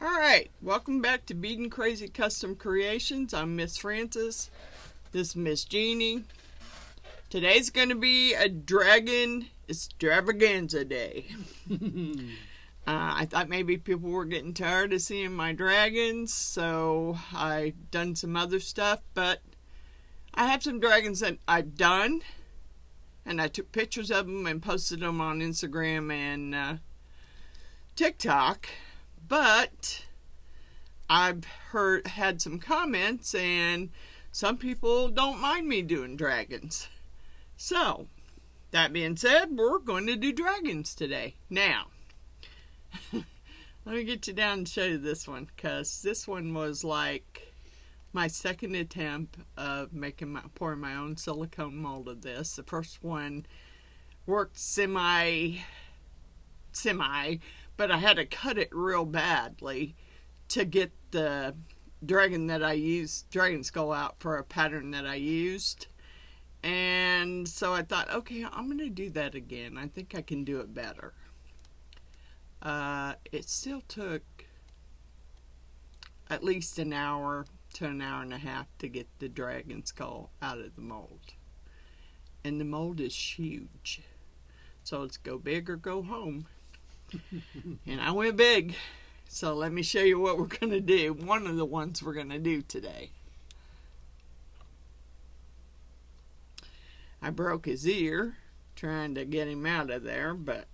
Alright, welcome back to Beadin' Crazy Custom Creations. I'm Miss Francis. This is Miss Jeannie. Today's going to be a dragon extravaganza day. I thought maybe people were getting tired of seeing my dragons, so I done some other stuff, but I have some dragons that I've done, and I took pictures of them and posted them on Instagram and TikTok. But I've had some comments, and some people don't mind me doing dragons. So, that being said, we're going to do dragons today. Now, let me get you down and show you this one, because this one was like my second attempt of pouring my own silicone mold of this. The first one worked semi, but I had to cut it real badly to get the dragon skull out for a pattern that I used. And so I thought, okay, I'm going to do that again. I think I can do it better. It still took at least an hour to an hour and a half to get the dragon skull out of the mold. And the mold is huge. So it's go big or go home. And I went big. So let me show you what we're going to do. One of the ones we're going to do today. I broke his ear trying to get him out of there, but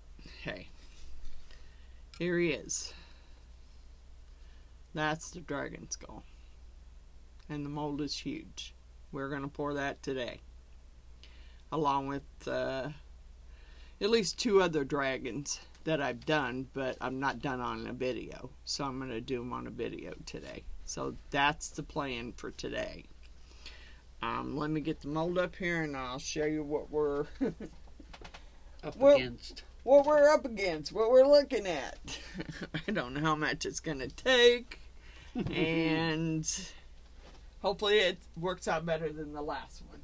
hey, here he is. That's the dragon skull. And the mold is huge. We're going to pour that today, along with at least 2 other dragons that I've done, but I'm not done on a video. So I'm going to do them on a video today. So that's the plan for today. Let me get the mold up here and I'll show you what we're against. What we're up against, what we're looking at. I don't know how much it's going to take. And hopefully it works out better than the last one.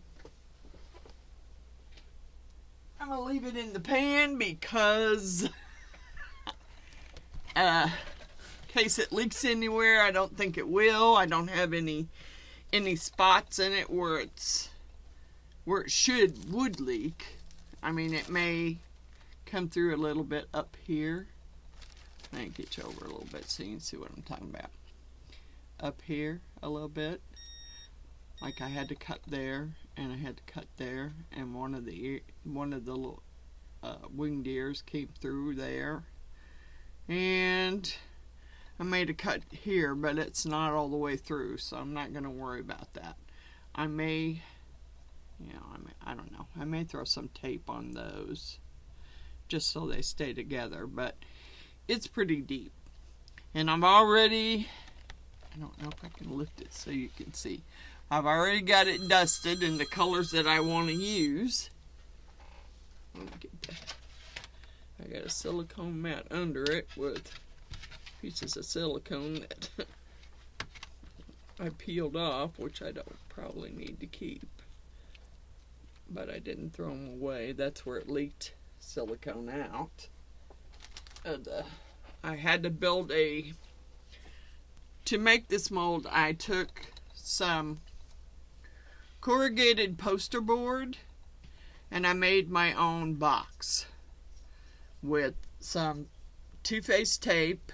I'm going to leave it in the pan because in case it leaks anywhere. I don't think it will. I don't have any spots in it where it would leak. I mean, it may come through a little bit up here. Let me get you over a little bit so you can see what I'm talking about. Up here a little bit. Like I had to cut there, and I had to cut there, and one of the little winged ears came through there. And I made a cut here, but it's not all the way through, so I'm not going to worry about that. I may, I don't know. I may throw some tape on those just so they stay together, but it's pretty deep. And I don't know if I can lift it so you can see. I've already got it dusted in the colors that I want to use. Let me get that. I got a silicone mat under it with pieces of silicone that I peeled off, which I don't probably need to keep. But I didn't throw them away. That's where it leaked silicone out. I had to build to make this mold, I took some corrugated poster board and I made my own box with some two-faced tape,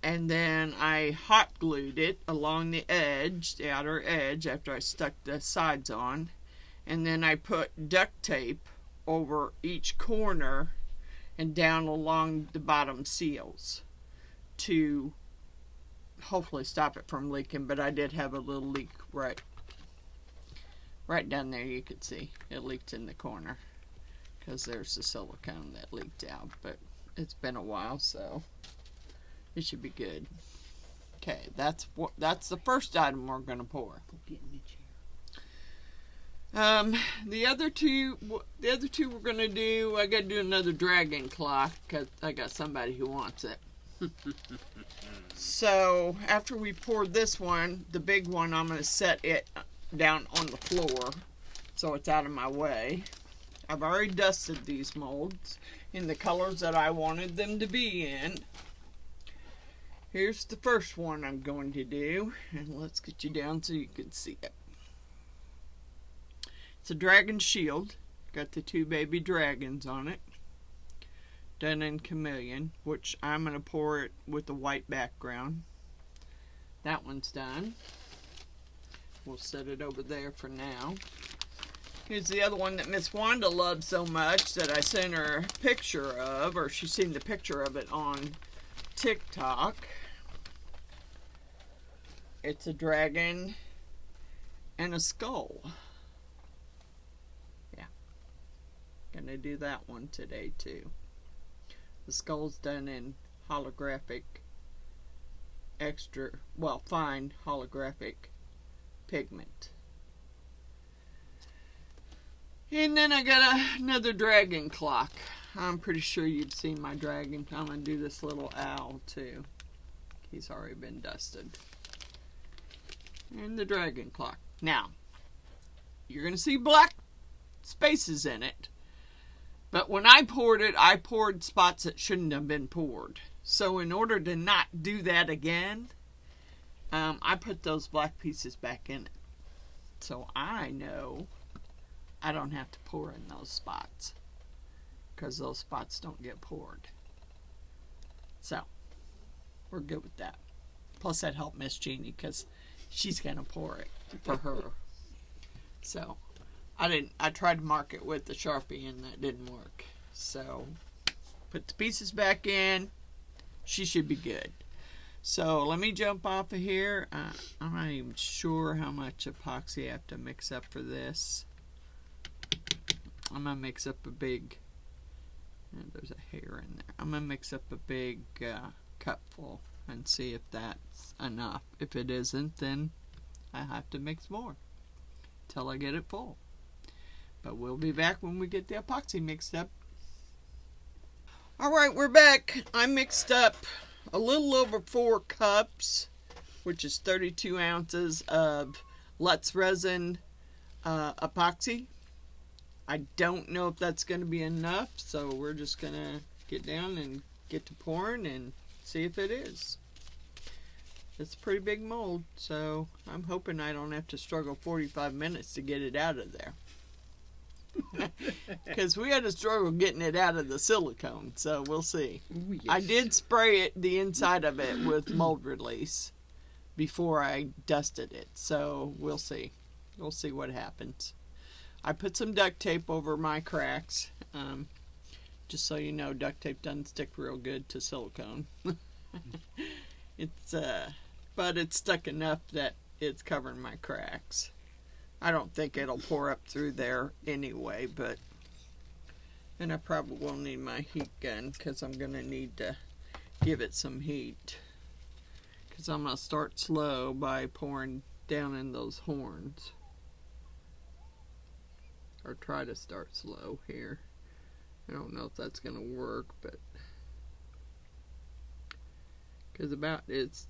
and then I hot glued it along the edge, the outer edge, after I stuck the sides on, and then I put duct tape over each corner and down along the bottom seals to hopefully stop it from leaking. But I did have a little leak right down there. You could see it leaked in the corner because there's the silicone that leaked out, but it's been a while, so it should be good. Okay, that's the first item we're going to pour. The other two we're going to do, I got to do another dragon claw because I got somebody who wants it. So after we pour this one, the big one, I'm going to set it down on the floor so it's out of my way. I've already dusted these molds in the colors that I wanted them to be in. Here's the first one I'm going to do, and let's get you down so you can see it. It's a dragon shield. Got the two baby dragons on it. Done in Chameleon, which I'm going to pour it with a white background. That one's done. We'll set it over there for now. Here's the other one that Miss Wanda loves so much that I sent her a picture of, or she's seen the picture of it on TikTok. It's a dragon and a skull. Yeah. Gonna do that one today too. The skull's done in holographic fine holographic pigment. And then I got another dragon clock. I'm pretty sure you've seen my dragon. I'm going to do this little owl too. He's already been dusted. And the dragon clock. Now, you're going to see black spaces in it. But when I poured it, I poured spots that shouldn't have been poured. So in order to not do that again, I put those black pieces back in it. So I know I don't have to pour in those spots, because those spots don't get poured. So we're good with that. Plus that helped Miss Jeannie, because she's going to pour it for her. So I tried to mark it with the Sharpie and that didn't work. So put the pieces back in. She should be good. So let me jump off of here. I'm not even sure how much epoxy I have to mix up for this. I'm going to mix up a big, there's a hair in there. I'm going to mix up a big cupful and see if that's enough. If it isn't, then I have to mix more till I get it full. But we'll be back when we get the epoxy mixed up. Alright, we're back. I mixed up a little over 4 cups, which is 32 ounces of Let's Resin epoxy. I don't know if that's going to be enough, so we're just going to get down and get to pouring and see if it is. It's a pretty big mold, so I'm hoping I don't have to struggle 45 minutes to get it out of there. Because we had to struggle getting it out of the silicone, so we'll see. Ooh, yes. I did spray it, the inside of it, with mold release before I dusted it, so we'll see. We'll see what happens. I put some duct tape over my cracks. Just so you know, duct tape doesn't stick real good to silicone. But it's stuck enough that it's covering my cracks. I don't think it'll pour up through there anyway, and I probably will need my heat gun, because I'm going to need to give it some heat. Because I'm going to start slow by pouring down in those horns. Or try to start slow here. I don't know if that's going to work, but because it's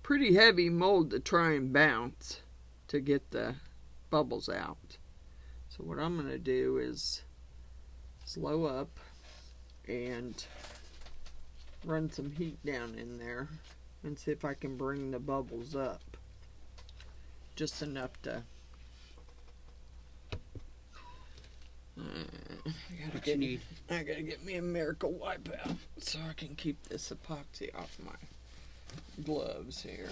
pretty heavy mold to try and bounce to get the bubbles out. So what I'm going to do is slow up and run some heat down in there and see if I can bring the bubbles up just enough to I gotta get me a miracle wipeout so I can keep this epoxy off my gloves here.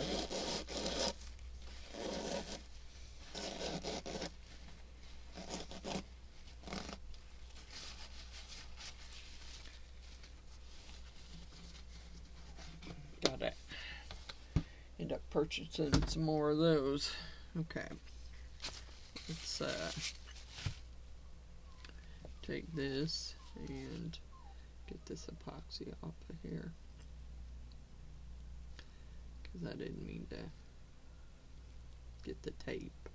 Gotta end up purchasing some more of those. Okay. Let's take this and get this epoxy off of here, because I didn't mean to get the tape.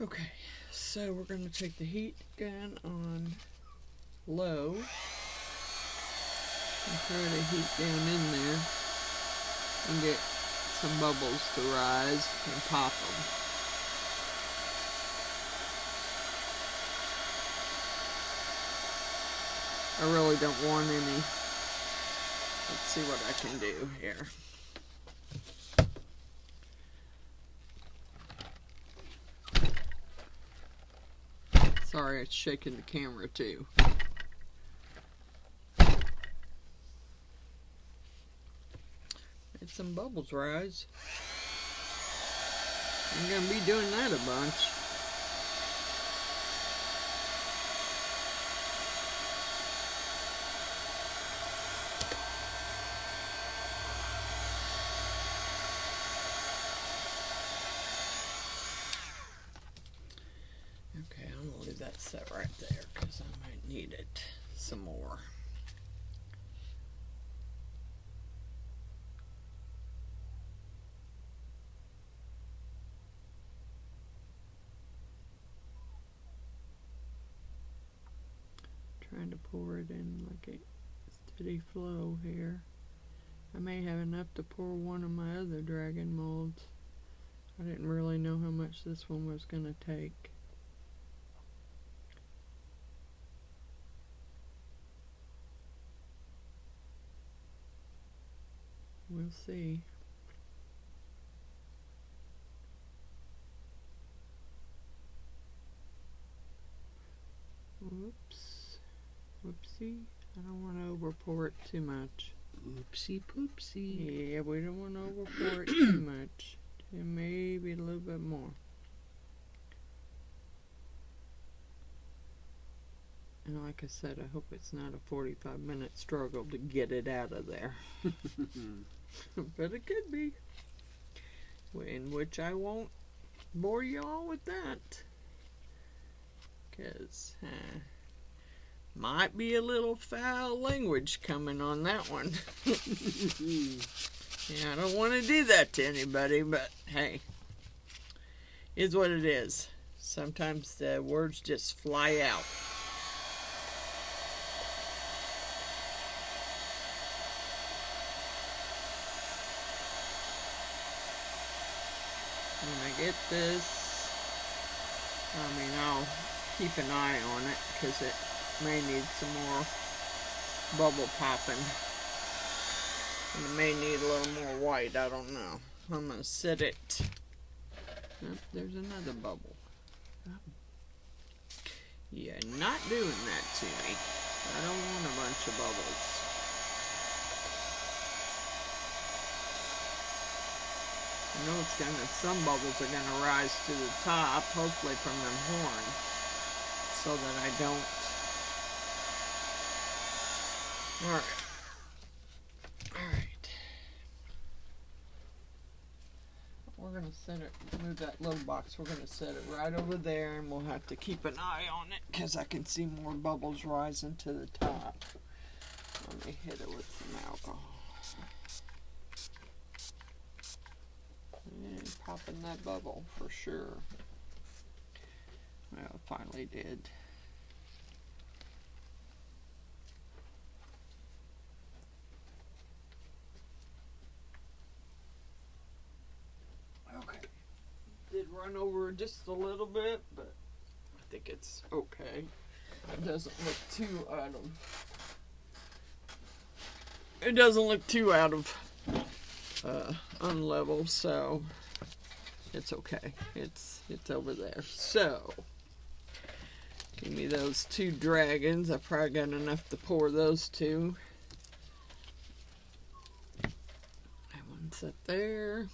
Okay, so we're going to take the heat gun on low and try to heat down in there and get some bubbles to rise and pop them. I really don't want any. Let's see what I can do here. Sorry, it's shaking the camera too. Made some bubbles rise. I'm gonna be doing that a bunch. Okay, I'm gonna leave that set right there because I might need it some more. Trying to pour it in like a steady flow here. I may have enough to pour one of my other dragon molds. I didn't really know how much this one was going to take. We'll see. Whoops. Whoopsie. I don't want to over pour it too much. Oopsie poopsie. Yeah, we don't want to over pour it too much. And maybe a little bit more. And like I said, I hope it's not a 45-minute struggle to get it out of there. But it could be. In which I won't bore you all with that. Because might be a little foul language coming on that one. Yeah, I don't want to do that to anybody, but hey, is what it is. Sometimes the words just fly out. When I get this, I mean, I'll keep an eye on it because it may need some more bubble popping. And it may need a little more white, I don't know. I'm going to set it. Oh, there's another bubble. Oh. Yeah, not doing that to me. I don't want a bunch of bubbles. I know it's gonna, some bubbles are gonna rise to the top, hopefully from them horns, so that I don't. Alright. Alright. We're gonna set it, move that little box, we're gonna set it right over there, and we'll have to keep an eye on it, because I can see more bubbles rising to the top. Let me hit it with some alcohol. And popping that bubble for sure. Well, it finally did. Okay. Did run over just a little bit, but I think it's okay. It doesn't look too out of. It doesn't look too out of unlevel, so it's okay. It's over there. So give me those two dragons. I probably got enough to pour those two. That one set there.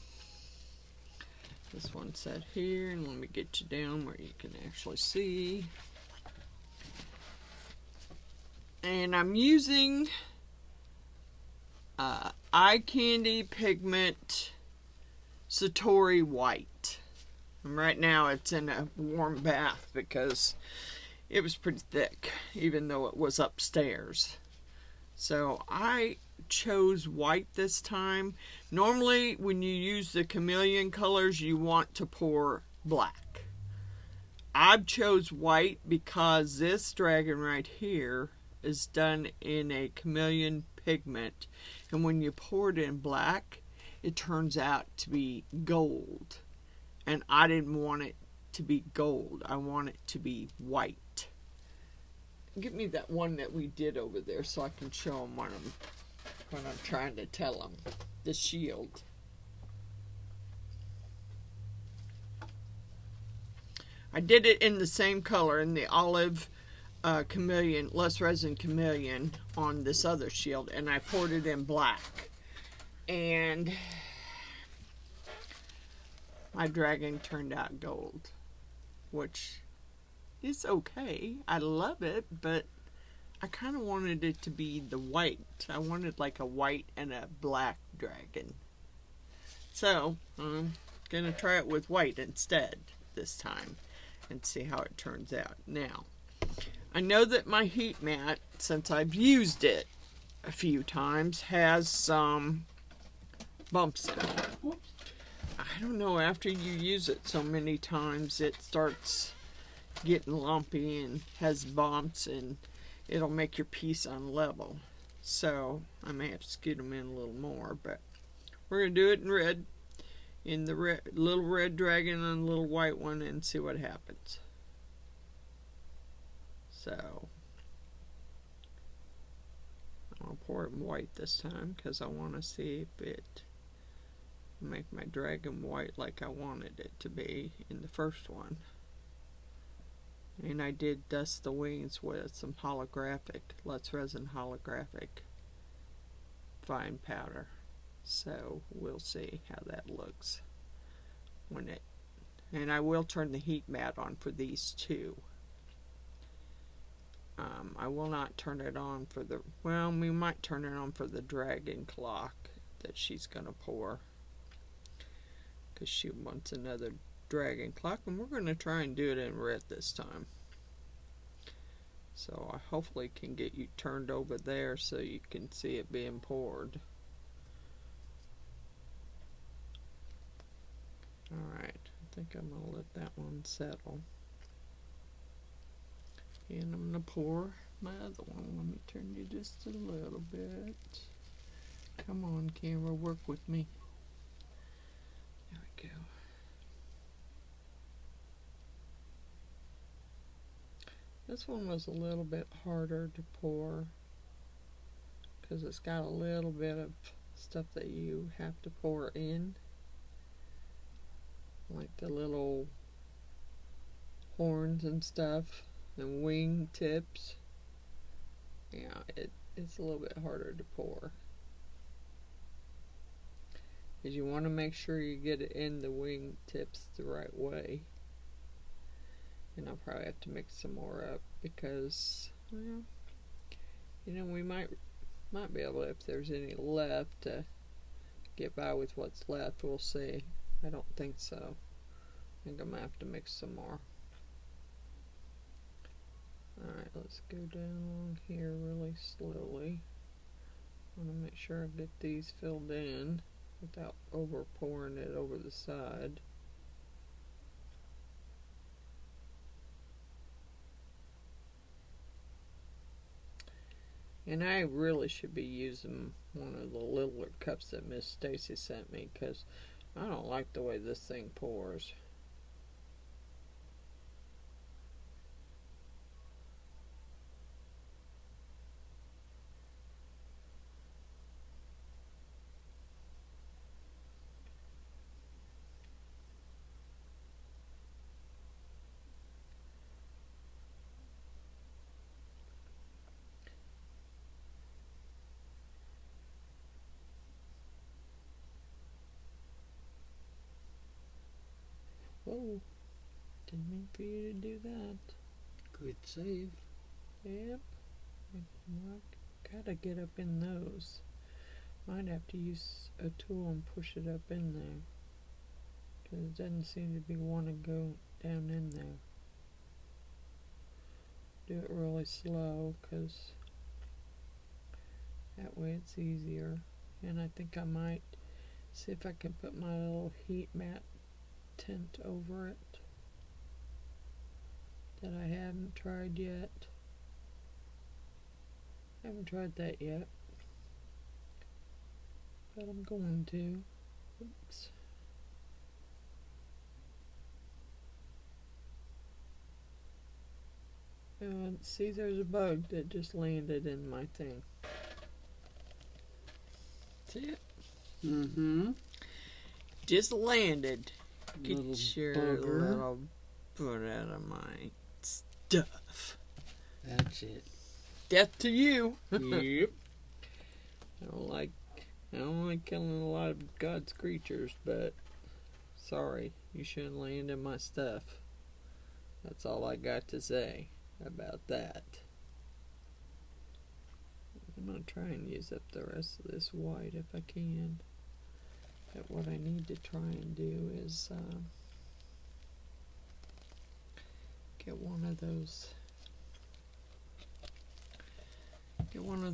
This one set here, and let me get you down where you can actually see. And I'm using Eye Candy Pigment Satori White. And right now it's in a warm bath because it was pretty thick, even though it was upstairs. So I chose white this time. Normally when you use the Chameleon colors, you want to pour black. I've chose white because this dragon right here is done in a Chameleon pigment, and when you pour it in black, it turns out to be gold, and I didn't want it to be gold. I want it to be white. Give me that one that we did over there so I can show them when I'm trying to tell them. The shield. I did it in the same color, in the olive chameleon, less resin chameleon on this other shield, and I poured it in black. And my dragon turned out gold, which is okay. I love it, but I kind of wanted it to be the white. I wanted like a white and a black dragon. So I'm gonna try it with white instead this time and see how it turns out. Now, I know that my heat mat, since I've used it a few times, has some bumps in it. I don't know, after you use it so many times, it starts getting lumpy and has bumps, and it'll make your piece unlevel. So I may have to scoot them in a little more, but we're going to do it in red. In the red, little red dragon and a little white one, and see what happens. So I'll pour it in white this time because I want to see if it make my dragon white like I wanted it to be in the first one. And I did dust the wings with some holographic, Let's Resin holographic fine powder. So we'll see how that looks when it, and I will turn the heat mat on for these two. I will not turn it on for the, well, we might turn it on for the dragon clock that she's going to pour, because she wants another dragon clock, and we're going to try and do it in red this time. So I hopefully can get you turned over there so you can see it being poured. Alright, I think I'm going to let that one settle. And I'm going to pour my other one. Let me turn you just a little bit. Come on, camera, work with me. There we go. This one was a little bit harder to pour because it's got a little bit of stuff that you have to pour in, like the little horns and stuff and wing tips. Yeah, it's a little bit harder to pour because you want to make sure you get it in the wing tips the right way. And I'll probably have to mix some more up because, well, you know, we might be able to, if there's any left, to get by with what's left. We'll see. I don't think so. I think I'm going to have to mix some more. Alright, let's go down here really slowly. I want to make sure I get these filled in without over pouring it over the side. And I really should be using one of the littler cups that Miss Stacy sent me, because I don't like the way this thing pours. Whoa, didn't mean for you to do that. Good save. Yep. Gotta get up in those. Might have to use a tool and push it up in there, because it doesn't seem to be wanting to go down in there. Do it really slow, because that way it's easier. And I think I might see if I can put my little heat mat tint over it that I haven't tried yet. I haven't tried that yet, but I'm going to. Oops. See, there's a bug that just landed in my thing. See it? Mm-hmm. Just landed. Get Little your bugger. little butt out of my stuff. That's it. Death to you. Yep. I don't like killing a lot of God's creatures, but sorry, you shouldn't land in my stuff. That's all I got to say about that. I'm gonna try and use up the rest of this white if I can. But what I need to try and do is get one of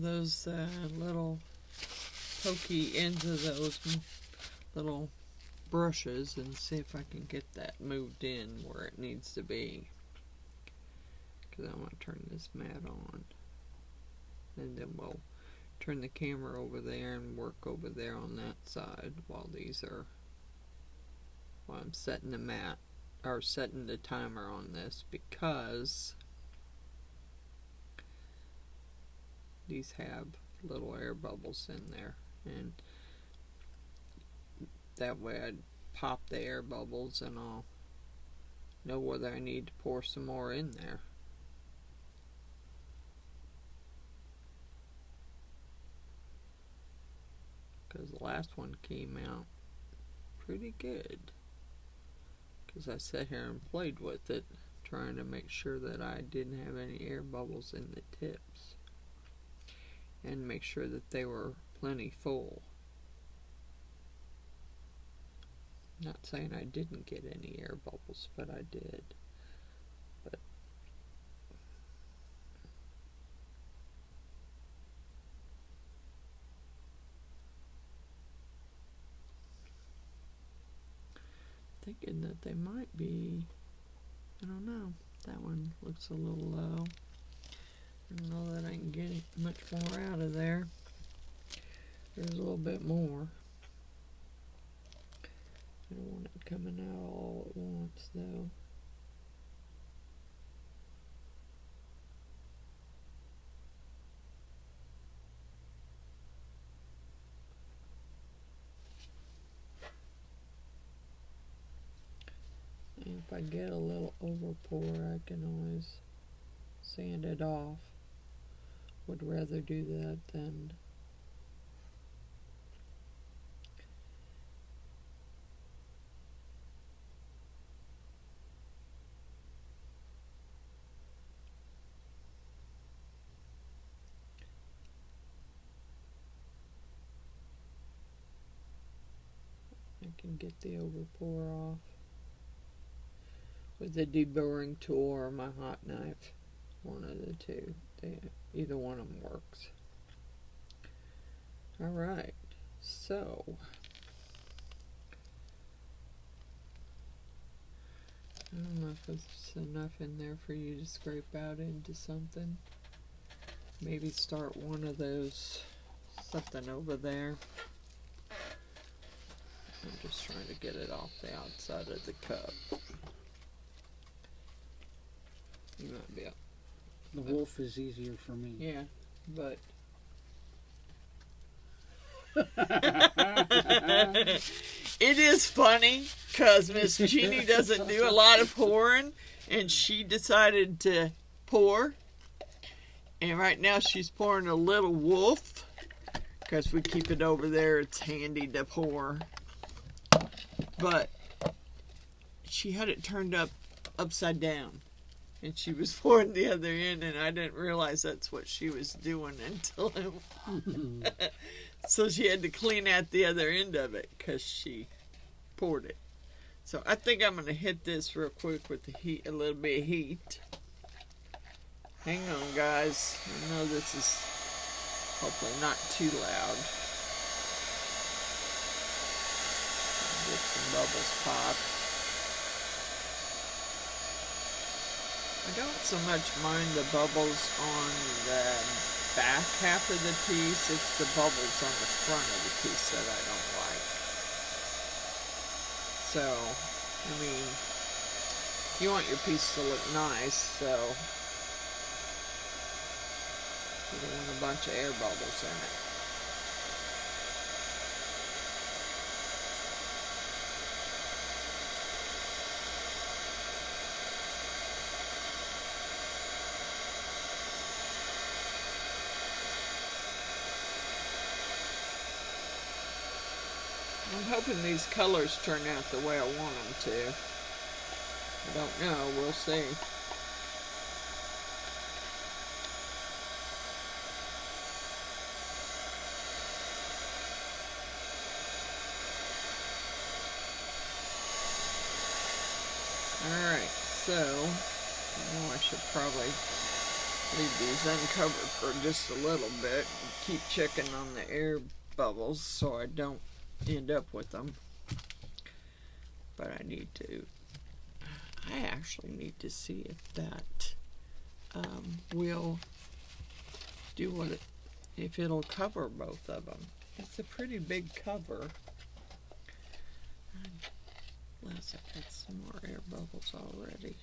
those little pokey ends of those little brushes and see if I can get that moved in where it needs to be. Because I want to turn this mat on. And then we'll turn the camera over there and work over there on that side while I'm setting the mat or setting the timer on this, because these have little air bubbles in there, and that way I'd pop the air bubbles and I'll know whether I need to pour some more in there. Because the last one came out pretty good. Because I sat here and played with it, trying to make sure that I didn't have any air bubbles in the tips. And make sure that they were plenty full. Not saying I didn't get any air bubbles, but I did. But thinking that they might be, I don't know, that one looks a little low. I don't know that I can get much more out of there. There's a little bit more. I don't want it coming out all at once though. And if I get a little overpour, I can always sand it off. Would rather do that than I can get the overpour off with the deburring tool or my hot knife. One of the two. Either one of them works. Alright, so I don't know if it's enough in there for you to scrape out into something. Maybe start one of those, something over there. I'm just trying to get it off the outside of the cup. You might be up. The wolf is easier for me. Yeah, but it is funny because Miss Jeannie doesn't do a lot of pouring, and she decided to pour. And right now she's pouring a little wolf because we keep it over there. It's handy to pour. But she had it turned upside down. And she was pouring the other end, and I didn't realize that's what she was doing until so she had to clean out the other end of it because she poured it. So I think I'm going to hit this real quick with the heat, a little bit of heat. Hang on, guys. I know this is hopefully not too loud. Get some bubbles pop. I don't so much mind the bubbles on the back half of the piece. It's the bubbles on the front of the piece that I don't like. So, I mean, you want your piece to look nice, so You don't want a bunch of air bubbles in it. I'm hoping these colors turn out the way I want them to. I don't know, we'll see. Alright, so I know I should probably leave these uncovered for just a little bit and keep checking on the air bubbles so I don't end up with them. But I need to, I actually need to see if that will do what it, if it'll cover both of them. It's a pretty big cover. Unless I got some more air bubbles already.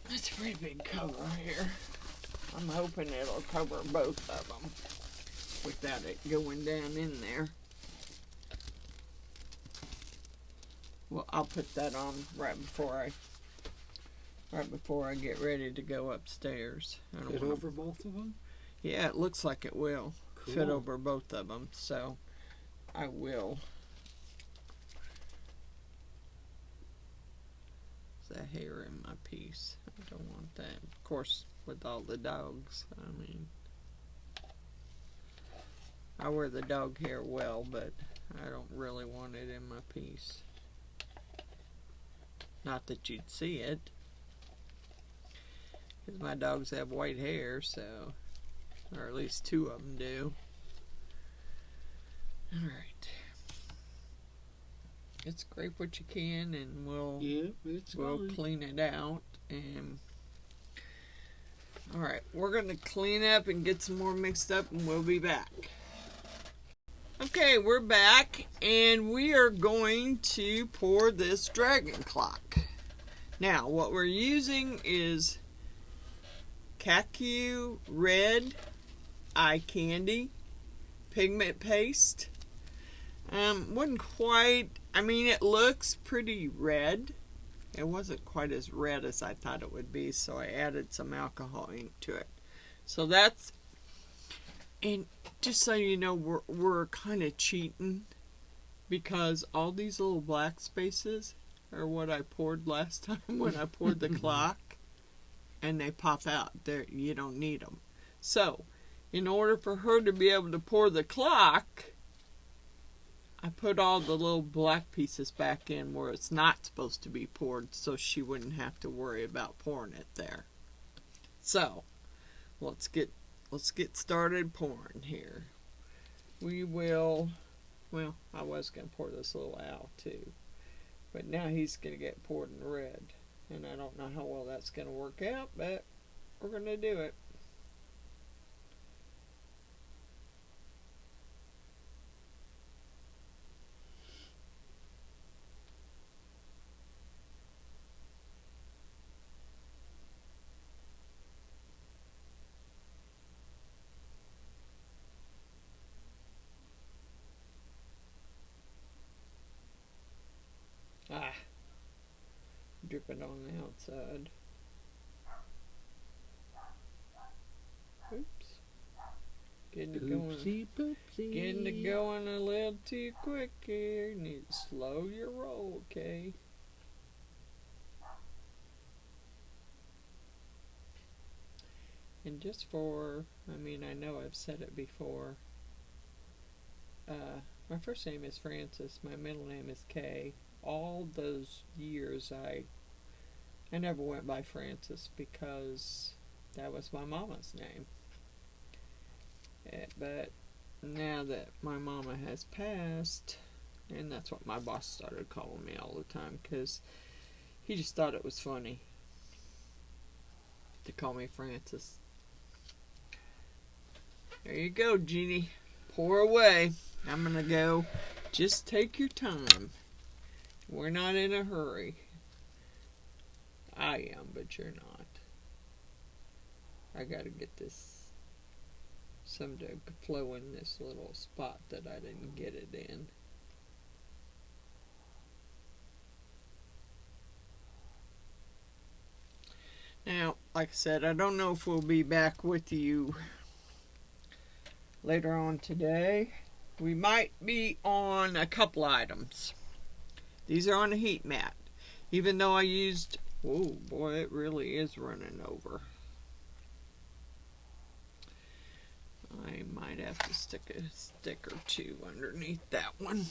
That's a pretty big cover here. I'm hoping it'll cover both of them without it going down in there. Well, I'll put that on right before I get ready to go upstairs. Fit over both of them? Yeah, it looks like it will Cool. fit over both of them. So I will. There's a hair in my piece. I don't want that. Of course, with all the dogs. I mean, I wear the dog hair well, but I don't really want it in my piece. Not that you'd see it, because my dogs have white hair, so, or at least two of them do. Alright. Let's scrape what you can, and we'll clean it out. And alright, we're going to clean up and get some more mixed up, and we'll be back. Okay, we're back, and we are going to pour this dragon clock. Now, what we're using is Kakyu Red eye candy pigment paste. Wasn't quite, I mean, it looks pretty red. It wasn't quite as red as I thought it would be, so I added some alcohol ink to it. So that's, and just so you know, we're kind of cheating, because all these little black spaces are what I poured last time when I poured the clock, and they pop out. There, you don't need them. So, in order for her to be able to pour the clock, I put all the little black pieces back in where it's not supposed to be poured, so she wouldn't have to worry about pouring it there. So, let's get started pouring here. We will, well, I was going to pour this little owl too, but now he's going to get poured in red, and I don't know how well that's going to work out, but we're going to do it. Ah, dripping on the outside. Oops. Getting it going. Oopsie poopsie. Getting it going a little too quick here. Need to slow your roll, okay? And just for, I mean, I know I've said it before. My first name is Francis. My middle name is Kay. All those years I never went by Francis because that was my mama's name. But now that my mama has passed, and that's what my boss started calling me all the time because he just thought it was funny. to call me Francis. There you go, Jeannie. Pour away. I'm gonna go. Just take your time. We're not in a hurry. I am, but you're not. I gotta get this some to flow in this little spot that I didn't get it in. Now, like I said, I don't know if we'll be back with you later on today. We might be on a couple items. These are on a heat mat. Even though I used, oh boy, it really is running over. I might have to stick a stick or two underneath that one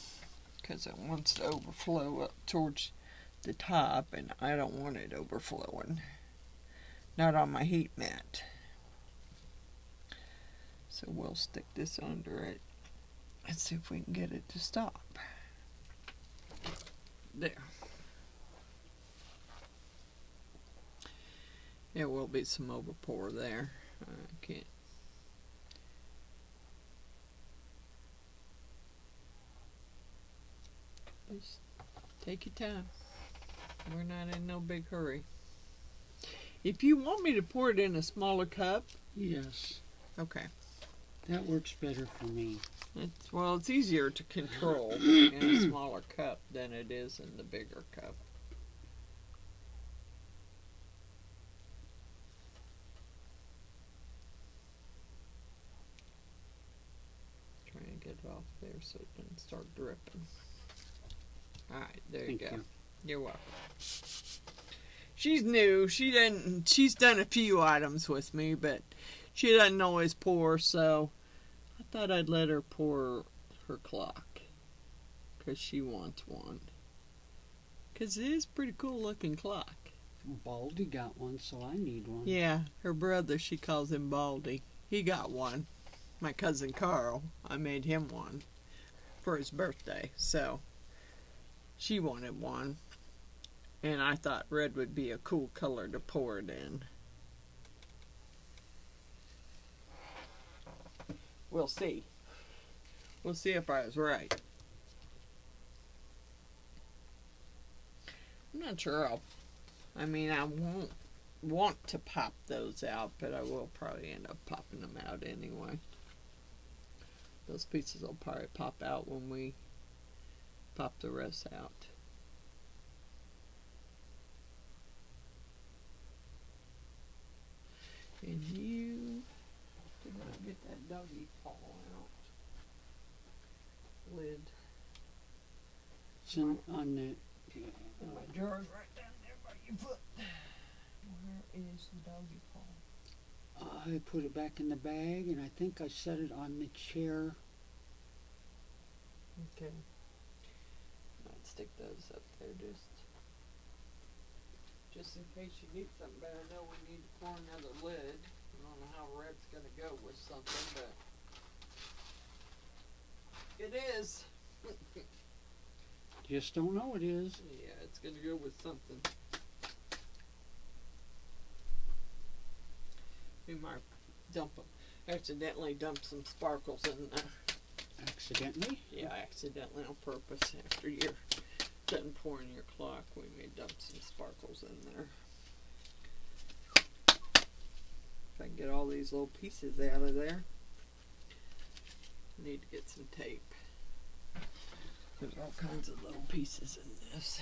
because it wants to overflow up towards the top, and I don't want it overflowing. Not on my heat mat. So we'll stick this under it and see if we can get it to stop. There. There will be some overpour there. I can't. Just take your time. We're not in no big hurry. If you want me to pour it in a smaller cup. Yes. Okay. That works better for me. It's easier to control in a smaller cup than it is in the bigger cup. Trying to get it off there so it doesn't start dripping. Alright, there you go. You're welcome. She's new. She's done a few items with me, but she doesn't always pour, so I thought I'd let her pour her clock because she wants one. Because it is a pretty cool looking clock. Baldy got one, so I need one. Yeah, her brother, she calls him Baldy. He got one. My cousin Carl, I made him one for his birthday, so she wanted one. And I thought red would be a cool color to pour it in. We'll see. We'll see if I was right. I'm not sure I won't want to pop those out, but I will probably end up popping them out anyway. Those pieces will probably pop out when we pop the rest out. And you did not get that doggy paw out. Lid. It's on the... And my jar's right down there by your foot. Where is the doggy paw? I put it back in the bag, and I think I set it on the chair. Okay. Might stick those up there just in case you need something, but I know we need to pour another lid. I don't know how red's gonna go with something, but it is. Just don't know it is. Yeah, it's gonna go with something. We might accidentally dump some sparkles in there. Accidentally? Yeah, accidentally on purpose. After you're done pouring your clock, we may dump some sparkles in there. If I can get all these little pieces out of there. I need to get some tape. There's all kinds of little pieces in this.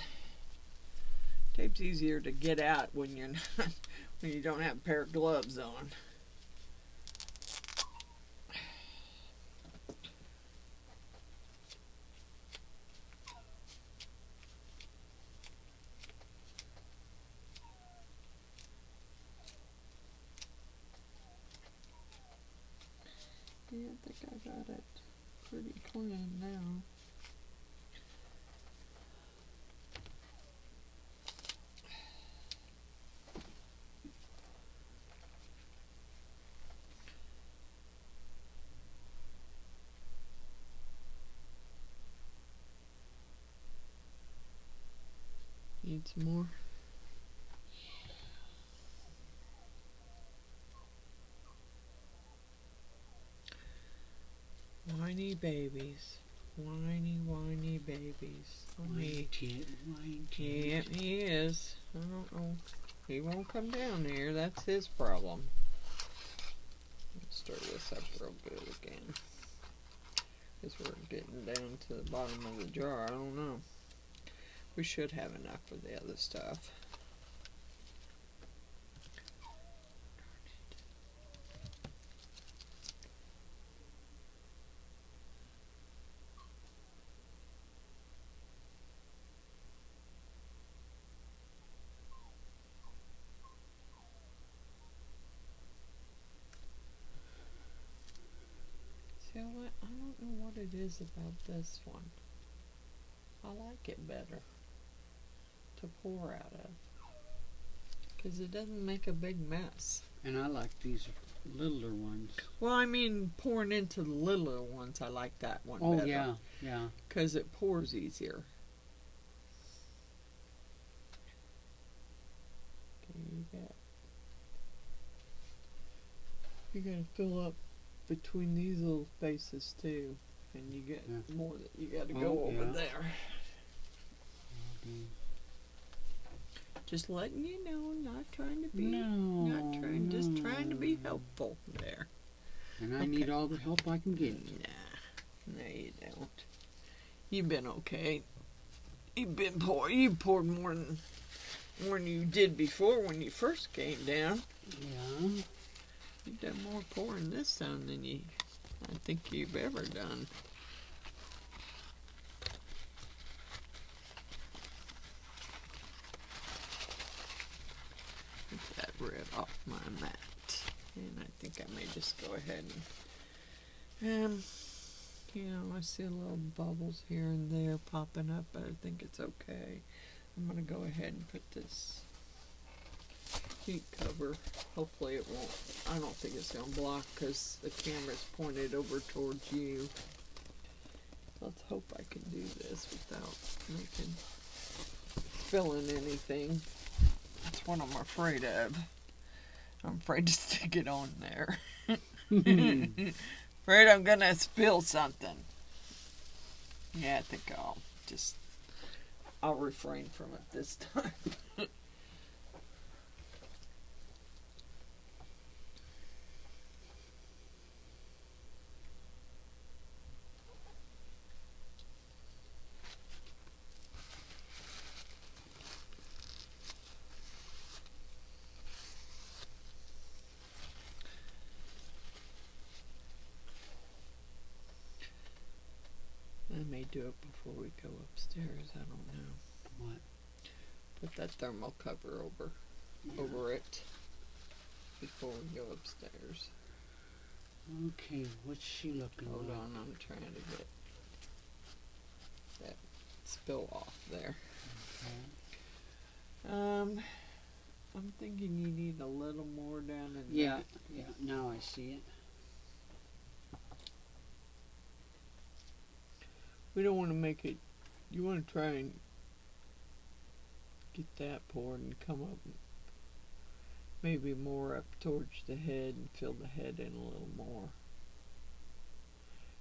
Tape's easier to get out when you're not, when you don't have a pair of gloves on. Yeah, I think I got it pretty clean now. Need some more? babies. Whiny babies. Wine tit, wine tit. Yeah, he is. I don't know. He won't come down here. That's his problem. Let's stir this up real good again. Because we're getting down to the bottom of the jar. I don't know. We should have enough for the other stuff. See what? I don't know what it is about this one. I like it better to pour out of. Because it doesn't make a big mess. And I like these littler ones. Well, I mean, pouring into the littler ones, I like that one better. Oh, yeah, yeah. Because it pours easier. Okay, you gotta fill up between these little spaces too. And you get more that you gotta go over there. Okay. Just letting you know, not trying to be, just trying to be helpful there. And I need all the help I can get. Nah, no you don't. You've been okay. You've been you poured more than you did before when you first came down. Yeah. You've done more pouring this time than I think you've ever done. Get that red off my mat. And I think I may just go ahead and, I see little bubbles here and there popping up, but I think it's okay. I'm going to go ahead and put this heat cover. Hopefully it won't. I don't think it's going to block because the camera's pointed over towards you. Let's hope I can do this without filling anything. That's what I'm afraid of. I'm afraid to stick it on there. Afraid I'm going to spill something. Yeah, I think I'll refrain from it this time. I may do it before we go upstairs. I don't know. What? Put that thermal cover over it before we go upstairs. Okay, what's she looking Hold like? on, I'm trying to get that spill off there. Okay. I'm thinking you need a little more down in Yeah, that. yeah, now I see it. We don't want to make it, you want to try and get that poured and come up maybe more up towards the head and fill the head in a little more.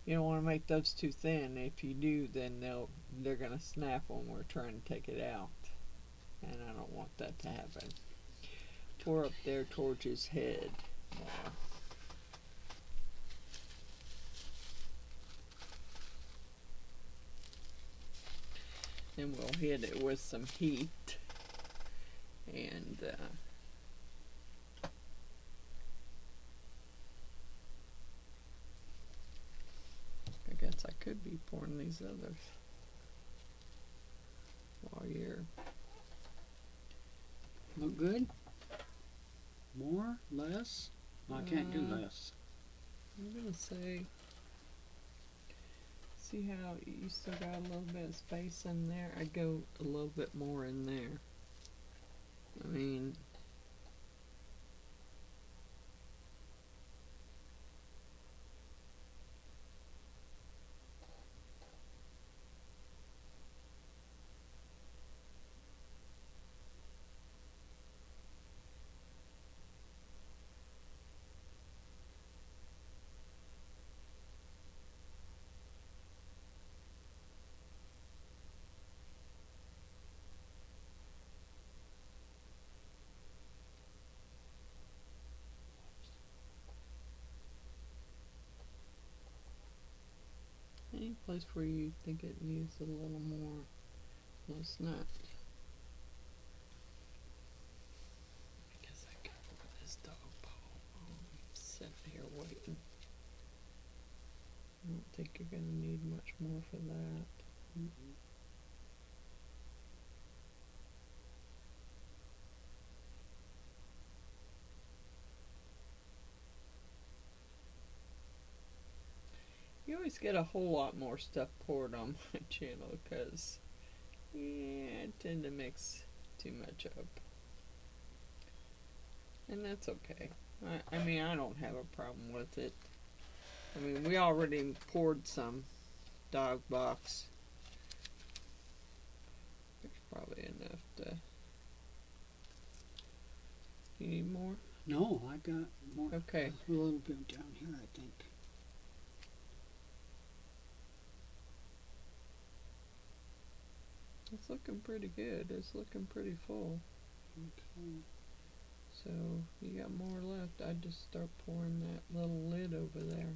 You don't want to make those too thin. If you do, then they're going to snap when we're trying to take it out. And I don't want that to happen. Pour up there towards his head more. Then we'll hit it with some heat. And I guess I could be pouring these others while you're... Look good? More? Less? I can't do less. I'm gonna say, see how you still got a little bit of space in there? I'd go a little bit more in there. I mean, place where you think it needs a little more. No, it's not. I guess I can put this dog bowl. I'm sitting here waiting. I don't think you're going to need much more for that. Mm-mm. You always get a whole lot more stuff poured on my channel because, yeah, I tend to mix too much up. And that's okay. I mean, I don't have a problem with it. I mean, we already poured some dog box. There's probably enough to... You need more? No, I got more. Okay. A little bit down here, I think. It's looking pretty good. It's looking pretty full. Okay. So, you got more left. I just start pouring that little lid over there.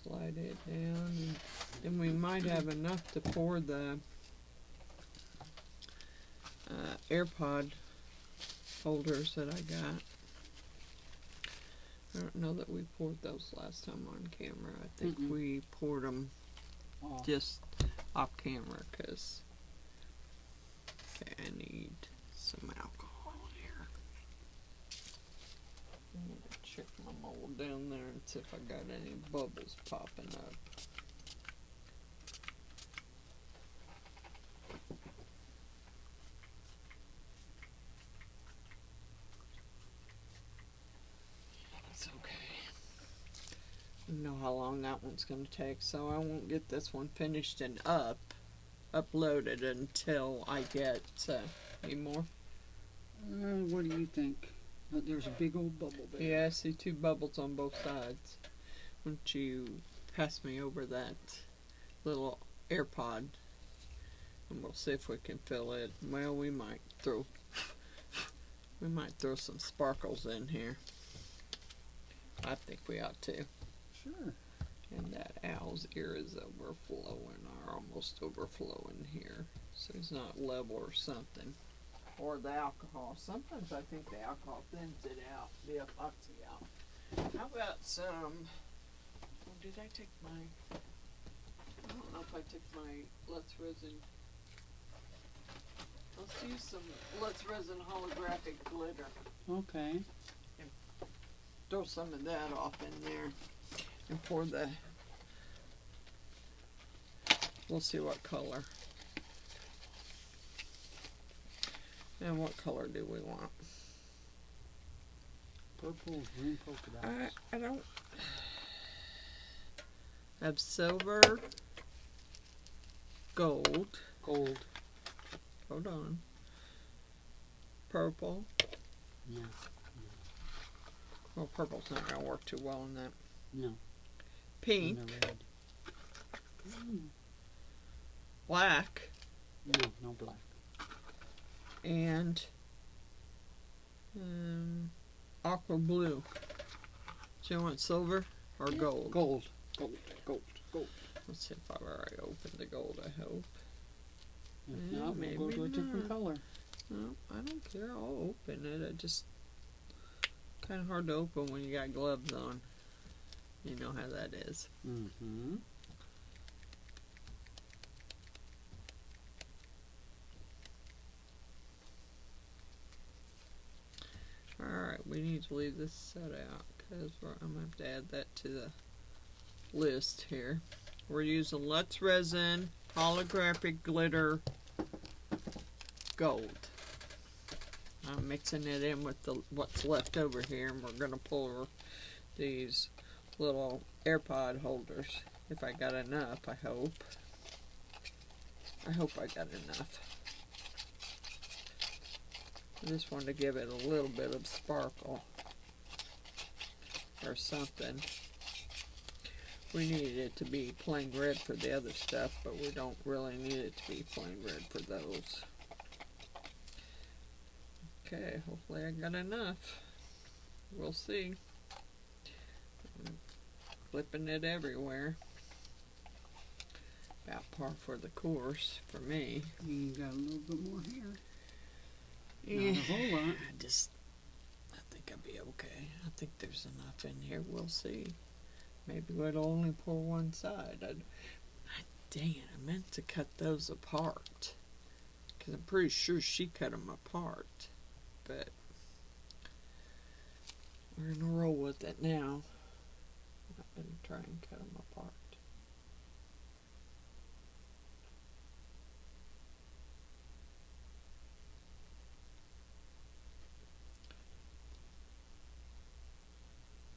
Slide it down, and then we might have enough to pour the AirPod holders that I got. I don't know that we poured those last time on camera. I think we poured them just off camera because I need some alcohol here. I'm going to check my mold down there and see if I got any bubbles popping up. That's okay. I know how long that one's going to take, so I won't get this one finished and uploaded until I get any more. What do you think? There's a big old bubble there. Yeah, I see two bubbles on both sides. Why don't you pass me over that little AirPod and we'll see if we can fill it. Well, we might throw some sparkles in here. I think we ought to. Sure. And that owl's ear is overflowing, or almost overflowing here. So he's not level or something. Or the alcohol. Sometimes I think the alcohol thins it out, the epoxy out. How about some... Oh, did I take my... I don't know if I took my Let's Resin... Let's use some Let's Resin holographic glitter. Okay. And throw some of that off in there. And pour the... We'll see what color. And what color do we want? Purple, green polka dots. I don't have silver, gold. Gold. Hold on. Purple. No. Well, purple's not gonna work too well in that. No. Pink. And the red. Black. No black. And aqua blue. So you want silver or gold? Gold. Let's see if I've already opened the gold, I hope. If not, we'll go maybe to a different not. color. No, I don't care. I'll open it. It just kind of hard to open when you got gloves on. You know how that is. Mm-hmm. Alright, we need to leave this set out because I'm going to have to add that to the list here. We're using Let's Resin holographic glitter gold. I'm mixing it in with what's left over here, and we're going to pour these little AirPod holders. If I got enough, I hope. I hope I got enough. I just wanted to give it a little bit of sparkle or something. We needed it to be plain red for the other stuff, but we don't really need it to be plain red for those. Okay, hopefully I got enough. We'll see. I'm flipping it everywhere. About par for the course for me. You got a little bit more here. Yeah. Not a whole lot. I think I'll be okay. I think there's enough in here. We'll see. Maybe we'll only pour one side. Dang it, I meant to cut those apart. Because I'm pretty sure she cut them apart. But we're going to roll with it now. I'm going to try and cut them apart.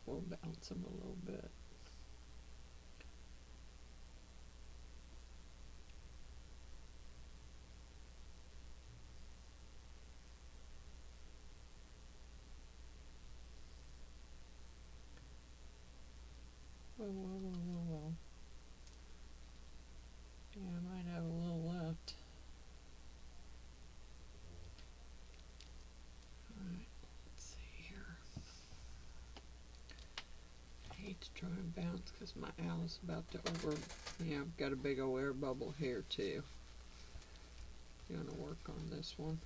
We'll bounce them a little bit. Well. Yeah, I might have a little left. Alright, let's see here. I hate to try and bounce because my owl is about to yeah, I've got a big old air bubble here too. You want to work on this one?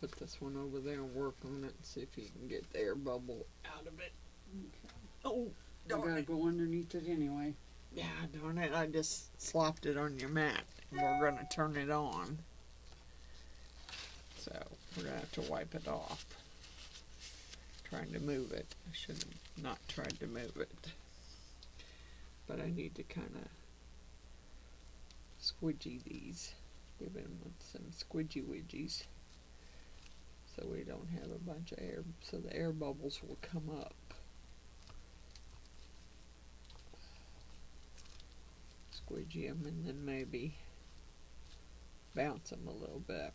Put this one over there and work on it and see if you can get the air bubble out of it. Okay. Oh, I darn gotta it. go underneath it anyway. Yeah, darn it. I just slopped it on your mat. And we're going to turn it on. So, we're going to have to wipe it off. Trying to move it. I should have not tried to move it. But I need to kind of squidgy these. Give them some squidgy widgies. So we don't have a bunch of air. So the air bubbles will come up. Squidgy them and then maybe bounce them a little bit.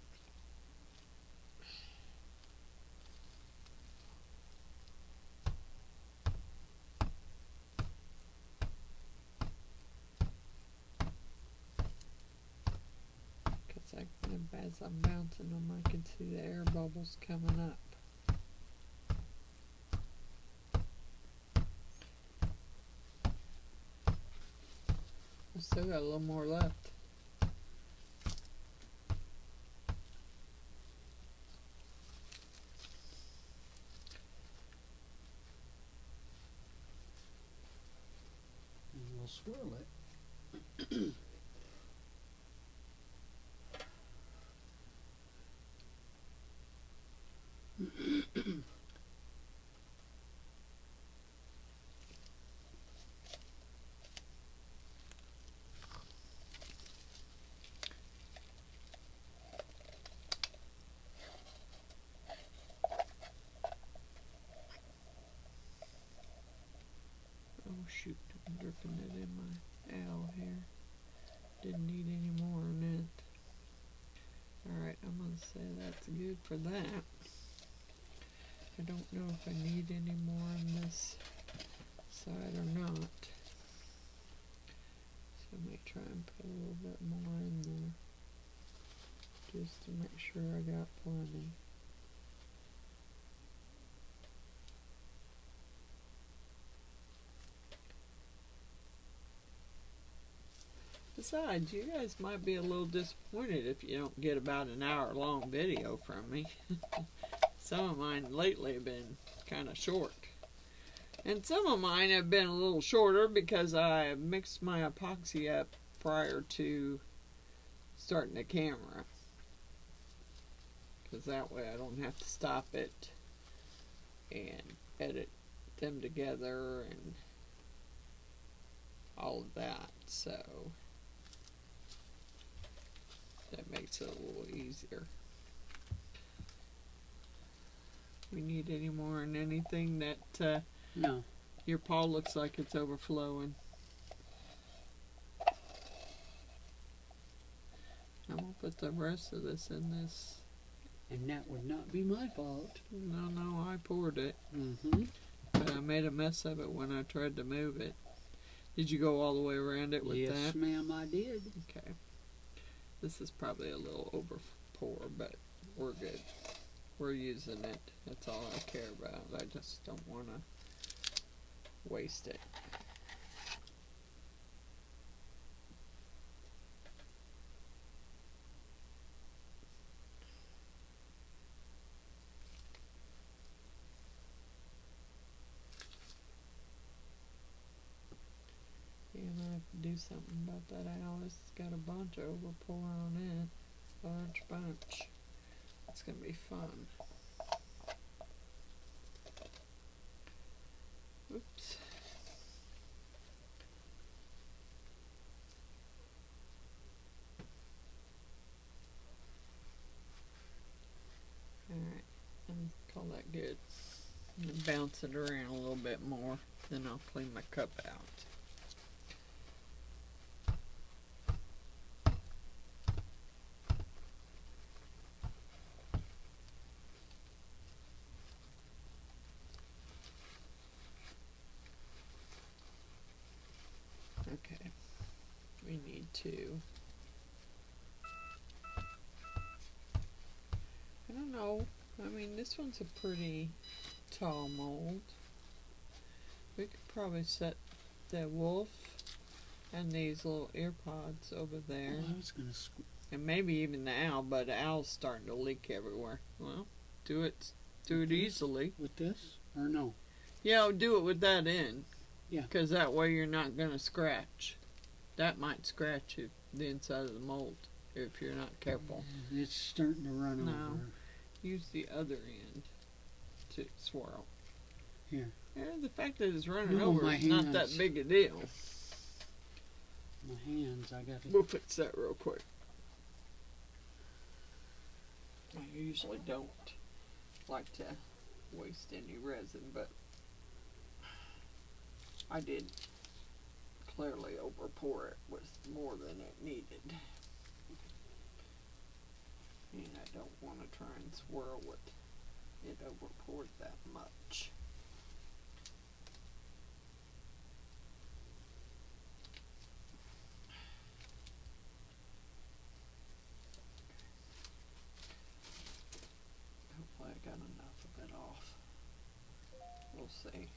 Because as I'm bouncing them, I can see the air bubbles coming up. I still got a little more left. And we'll swirl it. Oh shoot, I'm dripping it in my owl here. Didn't need any more on it. Alright, I'm going to say that's good for that. I don't know if I need any more on this side or not. So I may try and put a little bit more in there. Just to make sure I got plenty. Besides, you guys might be a little disappointed if you don't get about an hour-long video from me. Some of mine lately have been kind of short. And some of mine have been a little shorter because I mixed my epoxy up prior to starting the camera. Because that way I don't have to stop it and edit them together and all of that. So that makes it a little easier. We need any more on anything that No. your paw looks like it's overflowing. I'm gonna put the rest of this in this. And that would not be my fault. No, I poured it. Mm-hmm. But I made a mess of it when I tried to move it. Did you go all the way around it with that? Yes, ma'am, I did. Okay. This is probably a little over pour, but we're good. We're using it. That's all I care about. I just don't want to waste it. do something about that owl. It's got a bunch of overpour on it. Large bunch. It's gonna be fun. Oops. Alright, and call that good. And bounce it around a little bit more, then I'll clean my cup out. Okay, we need to, I don't know, I mean this one's a pretty tall mold. We could probably set the wolf and these little ear pods over there. Oh, I was gonna and maybe even the owl, but the owl's starting to leak everywhere. Well, do it easily. with this or no? Yeah, do it with that in. Yeah. Because that way you're not going to scratch. That might scratch you, the inside of the mold, if you're not careful. It's starting to run No. over. Use the other end to swirl. Here. Yeah, the fact that it's running No, over my is not that hands. big a deal. My hands, I got to. We'll fix that real quick. I usually don't like to waste any resin, but I did clearly overpour it with more than it needed. And I don't want to try and swirl with it overpoured that much. Hopefully I got enough of it off. We'll see.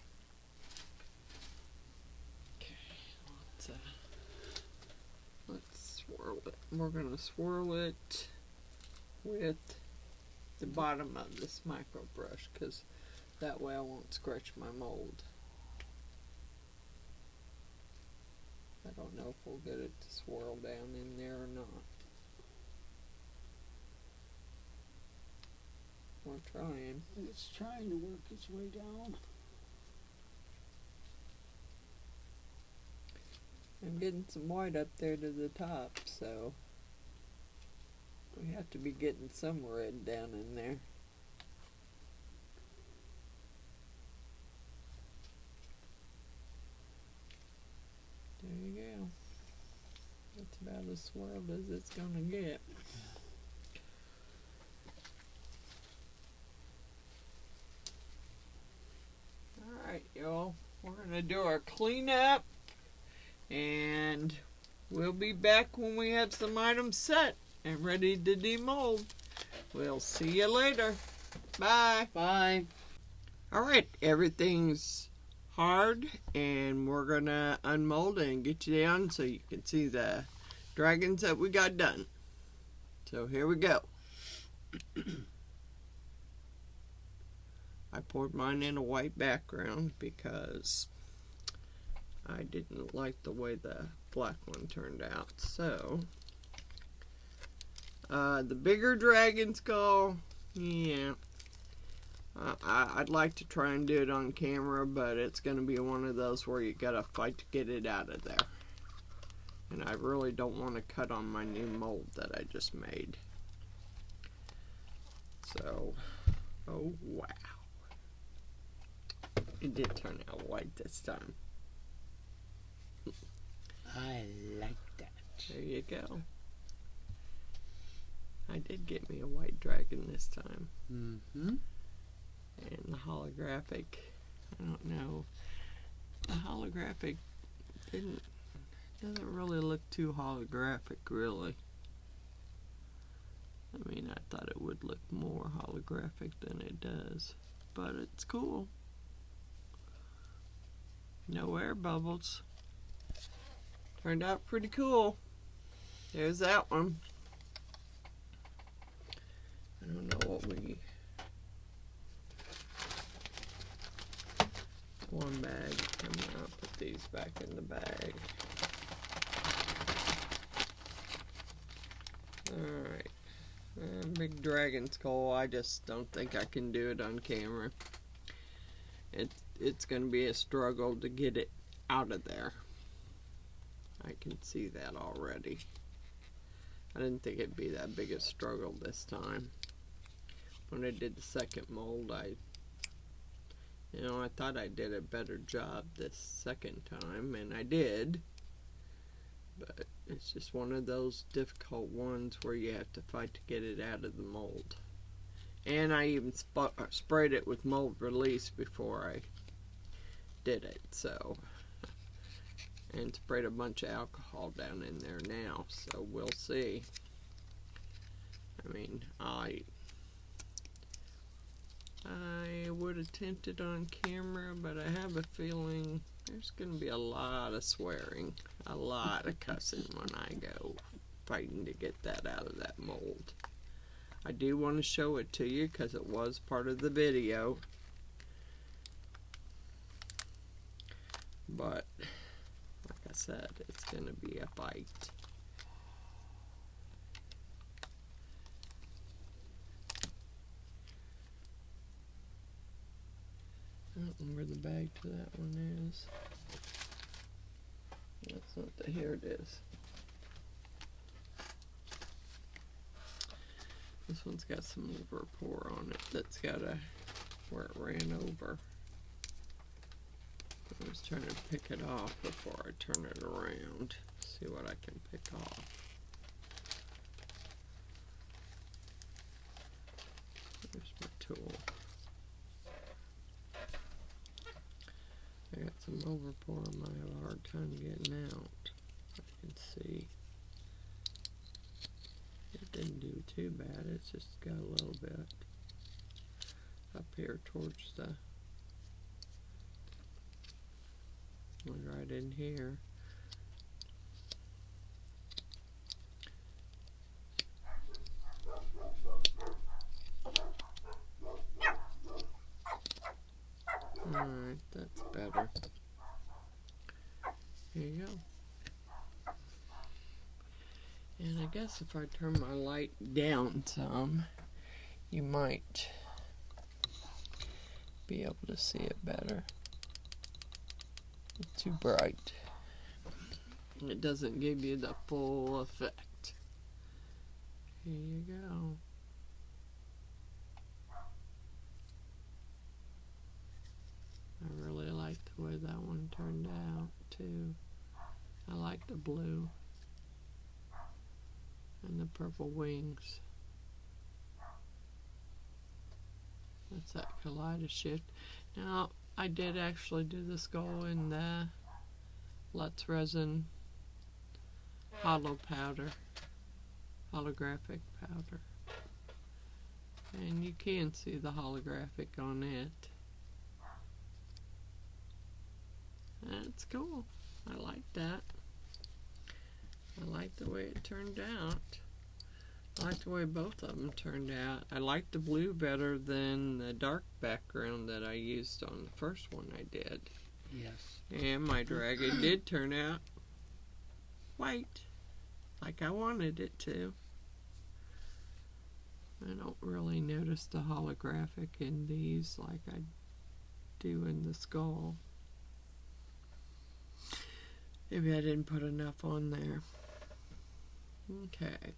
Okay, let's swirl it. We're gonna swirl it with the bottom of this micro brush, because that way I won't scratch my mold. I don't know if we'll get it to swirl down in there or not. We're trying. It's trying to work its way down. I'm getting some white up there to the top, so we have to be getting some red down in there. There you go. That's about as swirled as it's gonna get. Alright, y'all. We're gonna do our cleanup, and we'll be back when we have some items set and ready to demold. We'll see you later. Bye. Bye. Alright, everything's hard, and we're gonna unmold it and get you down so you can see the dragons that we got done. So here we go. I poured mine in a white background because I didn't like the way the black one turned out. So the bigger dragon skull, yeah, I'd like to try and do it on camera, but it's going to be one of those where you gotta fight to get it out of there. And I really don't want to cut on my new mold that I just made. So, oh wow. It did turn out white this time. I like that. There you go. I did get me a white dragon this time. Mm-hmm. And the holographic, I don't know. The holographic doesn't really look too holographic, really. I mean, I thought it would look more holographic than it does. But it's cool. No air bubbles. Turned out pretty cool. There's that one. I don't know what we... One bag. I'm gonna put these back in the bag. Alright. Big dragon skull. I just don't think I can do it on camera. It's going to be a struggle to get it out of there. I can see that already. I didn't think it'd be that big a struggle this time. When I did the second mold, I thought I did a better job this second time, and I did. But it's just one of those difficult ones where you have to fight to get it out of the mold. And I even sprayed it with mold release before I did it, so. And sprayed a bunch of alcohol down in there now, so we'll see. I mean, I would attempt it on camera, but I have a feeling there's going to be a lot of swearing, a lot of cussing when I go fighting to get that out of that mold. I do want to show it to you because it was part of the video. But, like I said, it's going to be a fight. I don't know where the bag to that one is. That's not the, here it is. This one's got some over pour on it that's got a, where it ran over. I was trying to pick it off before I turn it around. See what I can pick off. There's my tool. I got some overpour I might have a hard time getting out. I can see. It didn't do too bad, it's just got a little bit up here towards the, right in here. Alright, that's better. Here you go. And I guess if I turn my light down some, you might be able to see it better. It's too bright. It doesn't give you the full effect. Here you go. I really like the way that one turned out too. I like the blue and the purple wings. That's that Kaleidoshift. Now, I did actually do the skull in the Let's Resin holographic powder. And you can see the holographic on it. That's cool. I like that. I like the way it turned out. I like the way both of them turned out. I like the blue better than the dark background that I used on the first one I did. Yes. And my dragon did turn out white, like I wanted it to. I don't really notice the holographic in these like I do in the skull. Maybe I didn't put enough on there. Okay,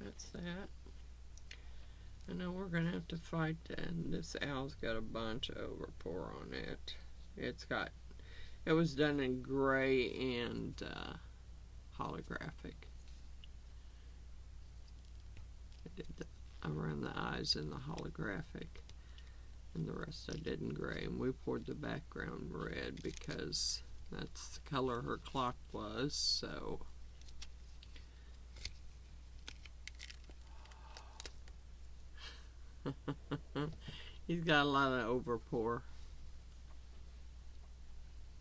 that's that. I know we're gonna have to fight and this owl's got a bunch of overpour on it. It was done in gray and holographic. I did around the eyes in the holographic, and the rest I did in gray. And we poured the background red because that's the color her clock was, so. He's got a lot of overpour.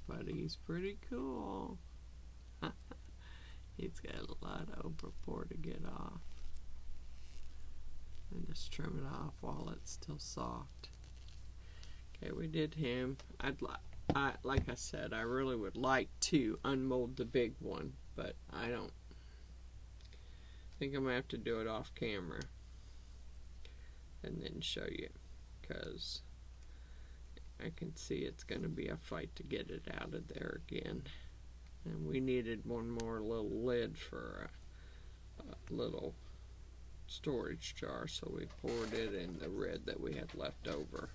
But he's pretty cool. He's got a lot of overpour to get off. And just trim it off while it's still soft. Okay, we did him. Like I said, I really would like to unmold the big one, but I don't. think I'm going to have to do it off camera and then show you, because I can see it's going to be a fight to get it out of there again. And we needed one more little lid for a little storage jar, so we poured it in the red that we had left over.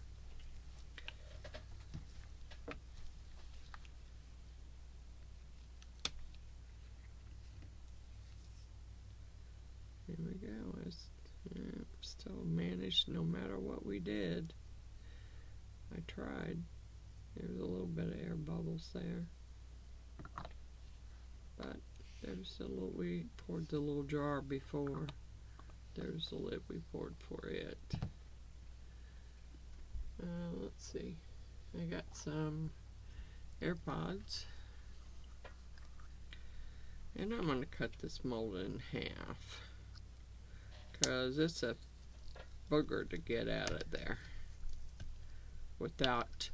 There we go. It's still managed no matter what we did. I tried. There's a little bit of air bubbles there. But there's a little, we poured the little jar before. There's the lid we poured for it. Let's see. I got some AirPods. And I'm going to cut this mold in half, because it's a booger to get out of there without,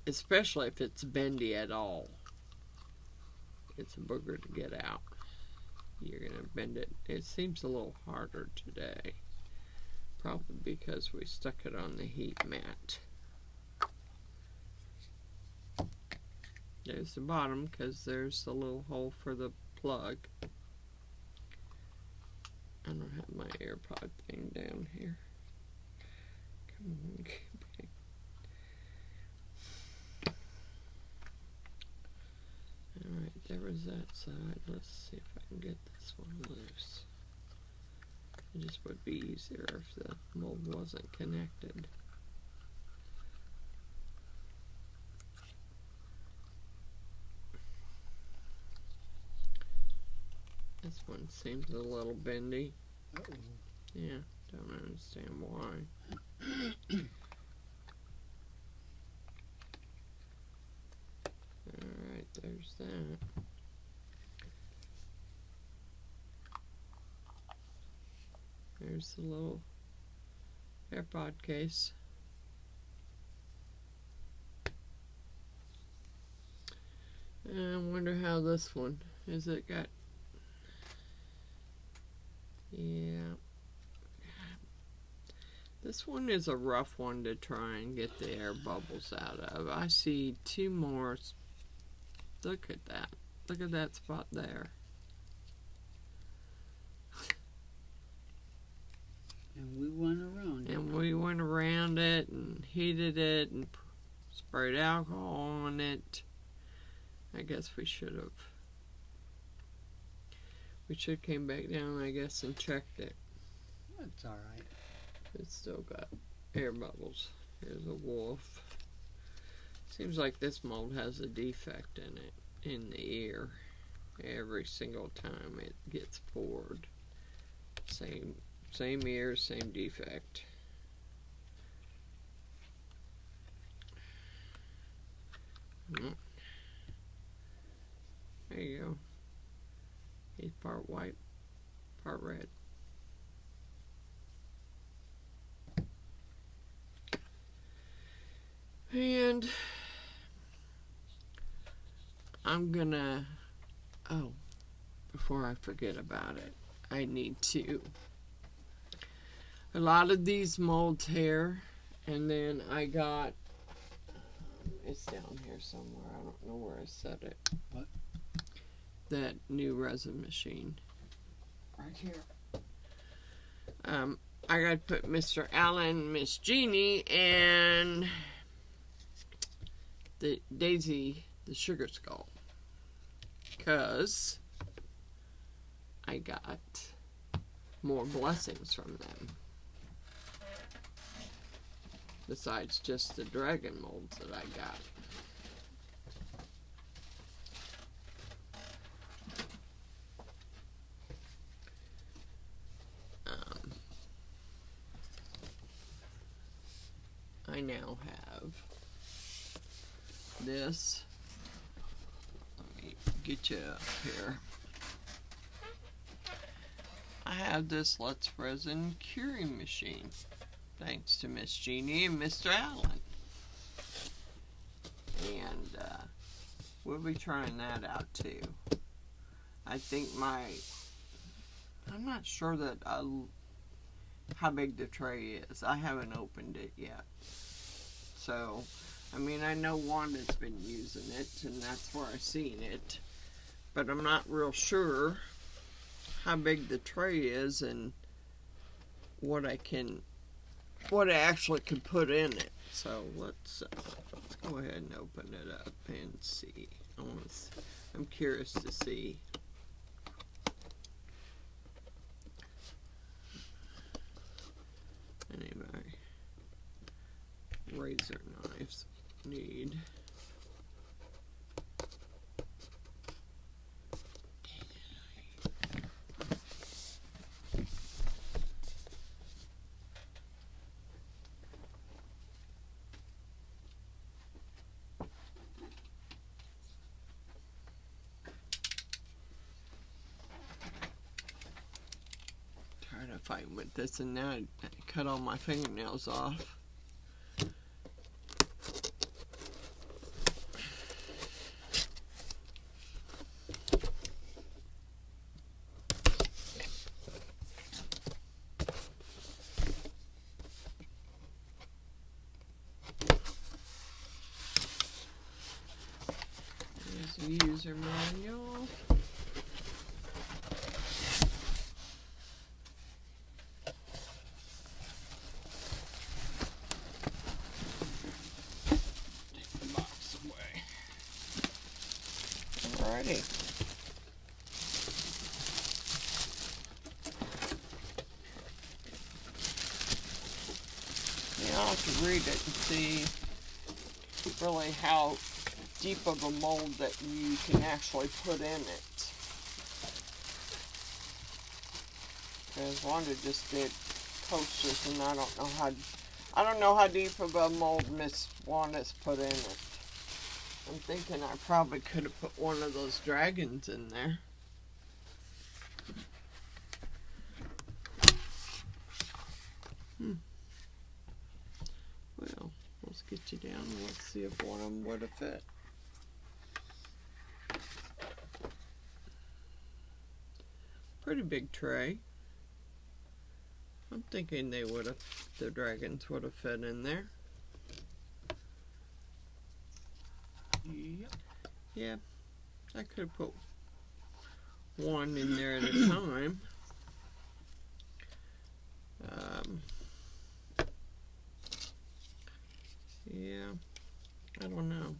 especially if it's bendy at all. It's a booger to get out. You're going to bend it. It seems a little harder today, probably because we stuck it on the heat mat. There's the bottom, because there's the little hole for the plug. I don't have my AirPod thing down here. Come on, get back. Alright, there was that side. Let's see if I can get this one loose. It just would be easier if the mold wasn't connected. This one seems a little bendy. Uh-oh. Yeah, don't understand why. Alright, there's that. There's the little AirPod case. And I wonder how this one, is it got, yeah. This one is a rough one to try and get the air bubbles out of. I see two more. Look at that. Look at that spot there. And we went around it. And we went around it and heated it and sprayed alcohol on it. I guess we should have. We should came back down, I guess, and checked it. That's alright. It's still got air bubbles. Here's a wolf. Seems like this mold has a defect in it, in the ear. Every single time it gets poured. Same ear, same defect. There you go. He's part white, part red. And I'm gonna, oh, before I forget about it, I need to, a lot of these molds here, and then I got, it's down here somewhere, I don't know where I set it. What? That new resin machine. Right here. I gotta put Mr. Allen, Miss Jeannie, and the Daisy, the sugar skull, because I got more blessings from them besides just the dragon molds that I got. I now have this. Let me get you up here. I have this Let's Resin curing machine, thanks to Miss Jeannie and Mr. Allen. And we'll be trying that out too. I think my, I'm not sure that how big the tray is. I haven't opened it yet. So, I mean, I know Wanda's been using it, and that's where I've seen it. But I'm not real sure how big the tray is and what I actually could put in it. So let's go ahead and open it up and see. I'm curious to see. Anyway, razor knives need. Fighting with this, and now I cut all my fingernails off. There's the user manual. Alrighty. Yeah, I'll have to read it and see really how deep of a mold that you can actually put in it. Because Wanda just did coasters, and I don't know how deep of a mold Miss Wanda's put in it. I'm thinking I probably could have put one of those dragons in there. Well, let's get you down and let's see if one of them would have fit. Pretty big tray. I'm thinking the dragons would have fit in there. Yep. Yeah, I could have put one in there at a time. Yeah, I don't know.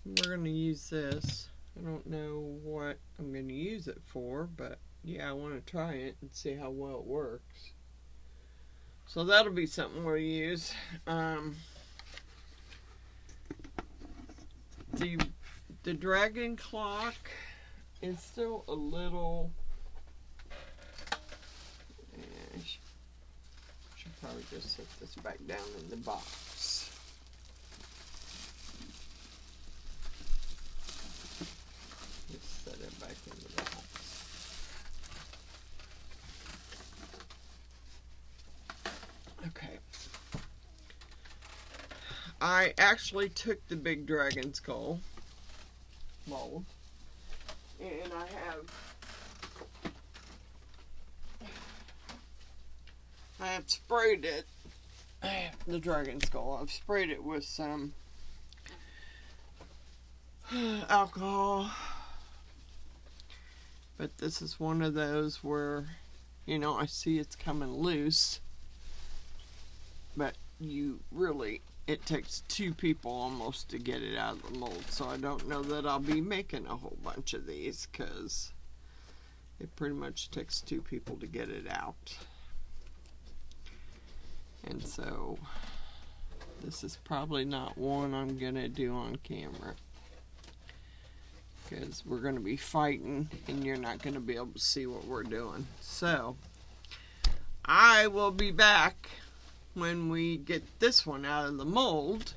We're going to use this. I don't know what I'm going to use it for, but yeah, I want to try it and see how well it works. So that'll be something we'll use. The dragon clock is still a little. Should probably just set this back down in the box. Just set it back in the box. Okay. I actually took the big dragon skull mold, and I have sprayed it, the dragon skull. I've sprayed it with some alcohol, but this is one of those where, you know, I see it's coming loose, but it takes two people almost to get it out of the mold, so I don't know that I'll be making a whole bunch of these, because it pretty much takes two people to get it out. And so this is probably not one I'm gonna do on camera, because we're gonna be fighting and you're not gonna be able to see what we're doing. So I will be back when we get this one out of the mold.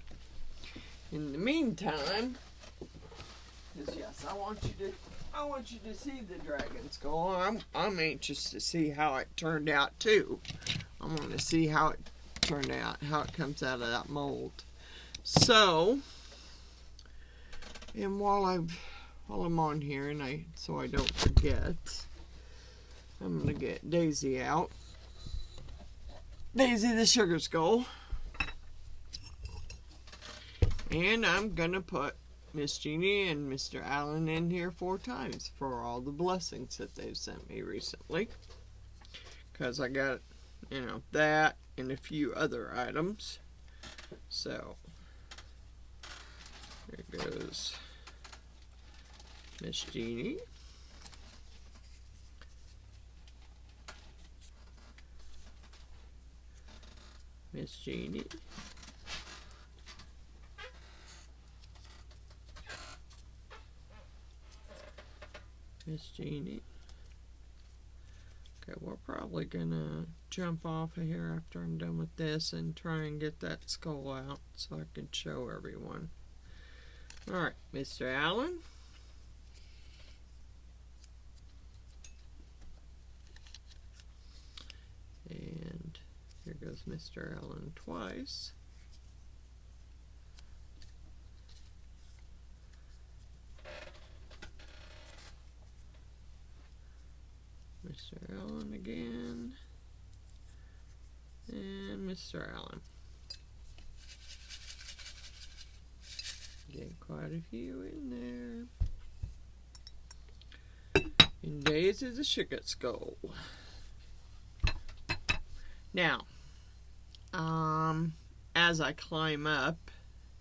In the meantime, because yes, I want you to see the dragon skull. I'm anxious to see how it turned out too. I want to see how it turned out, how it comes out of that mold. So, and while I'm on here, so I don't forget, I'm going to get Daisy out. Daisy the Sugar Skull. And I'm going to put Miss Jeannie and Mr. Allen in here 4 times for all the blessings that they've sent me recently. Because I got, you know, that and a few other items. So, there goes Miss Jeannie. Miss Jeannie. Miss Jeannie. Okay, we're probably gonna jump off of here after I'm done with this and try and get that skull out so I can show everyone. Alright, Mr. Allen. And here goes Mr. Allen twice. Mr. Allen again. And Mr. Allen. Get quite a few in there. And Daisy the Sugar Skull. Now, as I climb up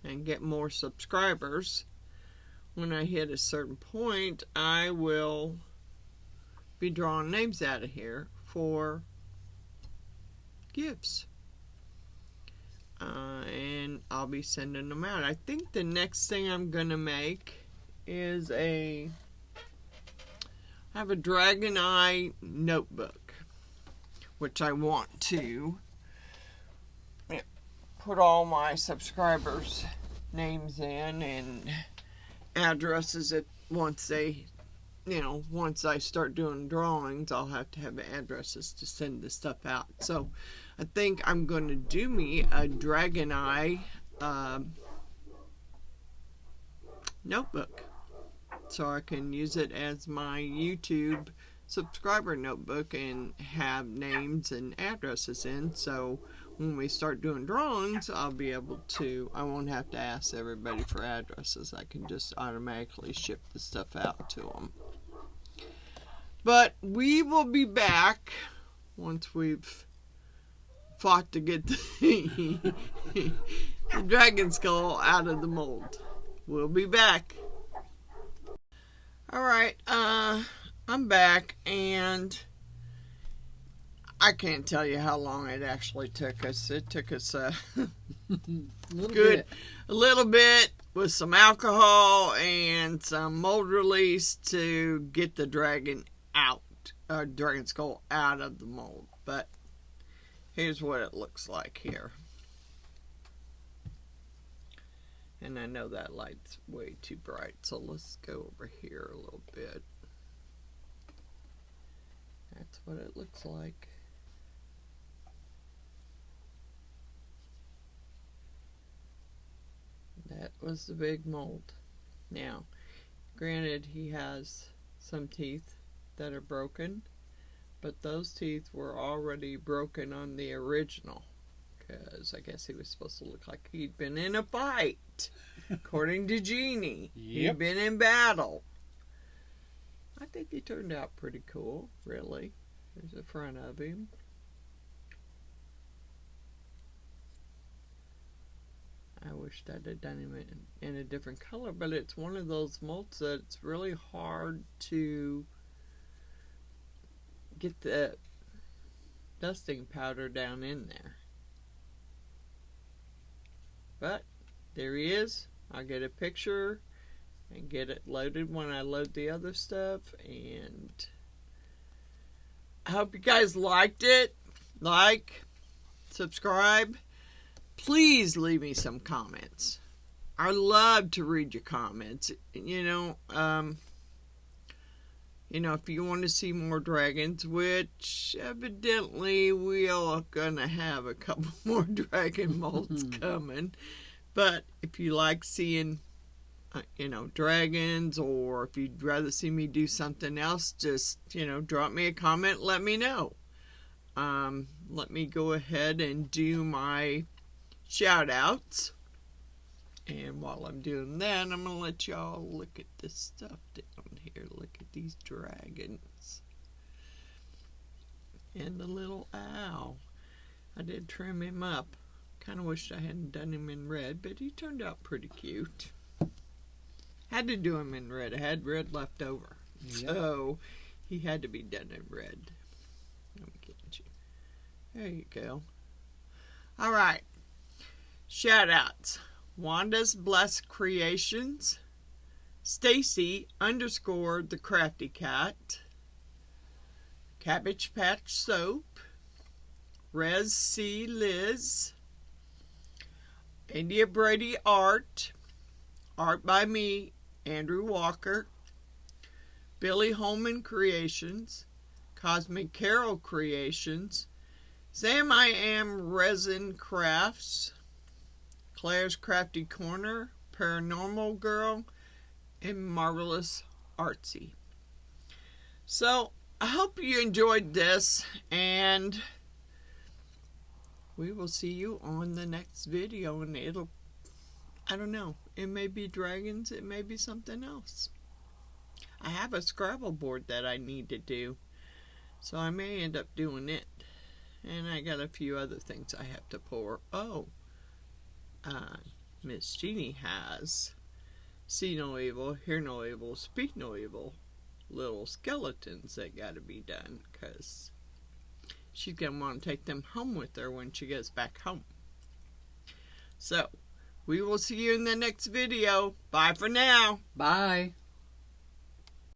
and get more subscribers, when I hit a certain point, I will be drawing names out of here for gifts. And I'll be sending them out. I think the next thing I'm going to make is I have a Dragon Eye notebook, which I want to put all my subscribers' names in and addresses once they, once I start doing drawings, I'll have to have addresses to send the stuff out. So I think I'm going to do me a Dragon Eye notebook so I can use it as my YouTube subscriber notebook and have names and addresses in, so when we start doing drawings, I'll be able to, I won't have to ask everybody for addresses. I can just automatically ship the stuff out to them. But we will be back once we've fought to get the dragon skull out of the mold. We'll be back. Alright, I'm back, and I can't tell you how long it actually took us. It took us a little bit with some alcohol and some mold release to get the dragon skull out of the mold. But here's what it looks like here. And I know that light's way too bright, so let's go over here a little bit. That's what it looks like. That was the big mold. Now, granted, he has some teeth that are broken, but those teeth were already broken on the original, because I guess he was supposed to look like he'd been in a fight, according to Jeannie. Yep. He'd been in battle. I think he turned out pretty cool, really. There's the front of him. I wish I'd have done him in a different color, but it's one of those molds that it's really hard to get the dusting powder down in there. But there he is. I'll get a picture and get it loaded when I load the other stuff, and I hope you guys liked it. Like, subscribe. Please leave me some comments. I love to read your comments. If you want to see more dragons, which evidently we are gonna have a couple more dragon molds coming. But if you like seeing you know, dragons, or if you'd rather see me do something else, just, you know, drop me a comment, let me know. Let me go ahead and do my shout outs. And while I'm doing that, I'm going to let y'all look at this stuff down here. Look at these dragons. And the little owl. I did trim him up. Kind of wished I hadn't done him in red, but he turned out pretty cute. Had to do him in red. I had red left over. Yep. So he had to be done in red. Let me get you. There you go. All right. Shout outs. Wanda's Blessed Creations, Stacy _ the Crafty Cat, Cabbage Patch Soap, Res C Liz, India Brady Art by me, Andrew Walker, Billy Holman Creations, Cosmic Carol Creations, Sam I Am Resin Crafts, Claire's Crafty Corner, Paranormal Girl, and Marvelous Artsy. So, I hope you enjoyed this, and we will see you on the next video, and it'll, I don't know, it may be dragons, it may be something else. I have a Scrabble board that I need to do, so I may end up doing it. And I got a few other things I have to pour. Oh, Miss Jeannie has See No Evil, Hear No Evil, Speak No Evil little skeletons that got to be done, because she's going to want to take them home with her when she gets back home. So, we will see you in the next video. Bye for now. Bye.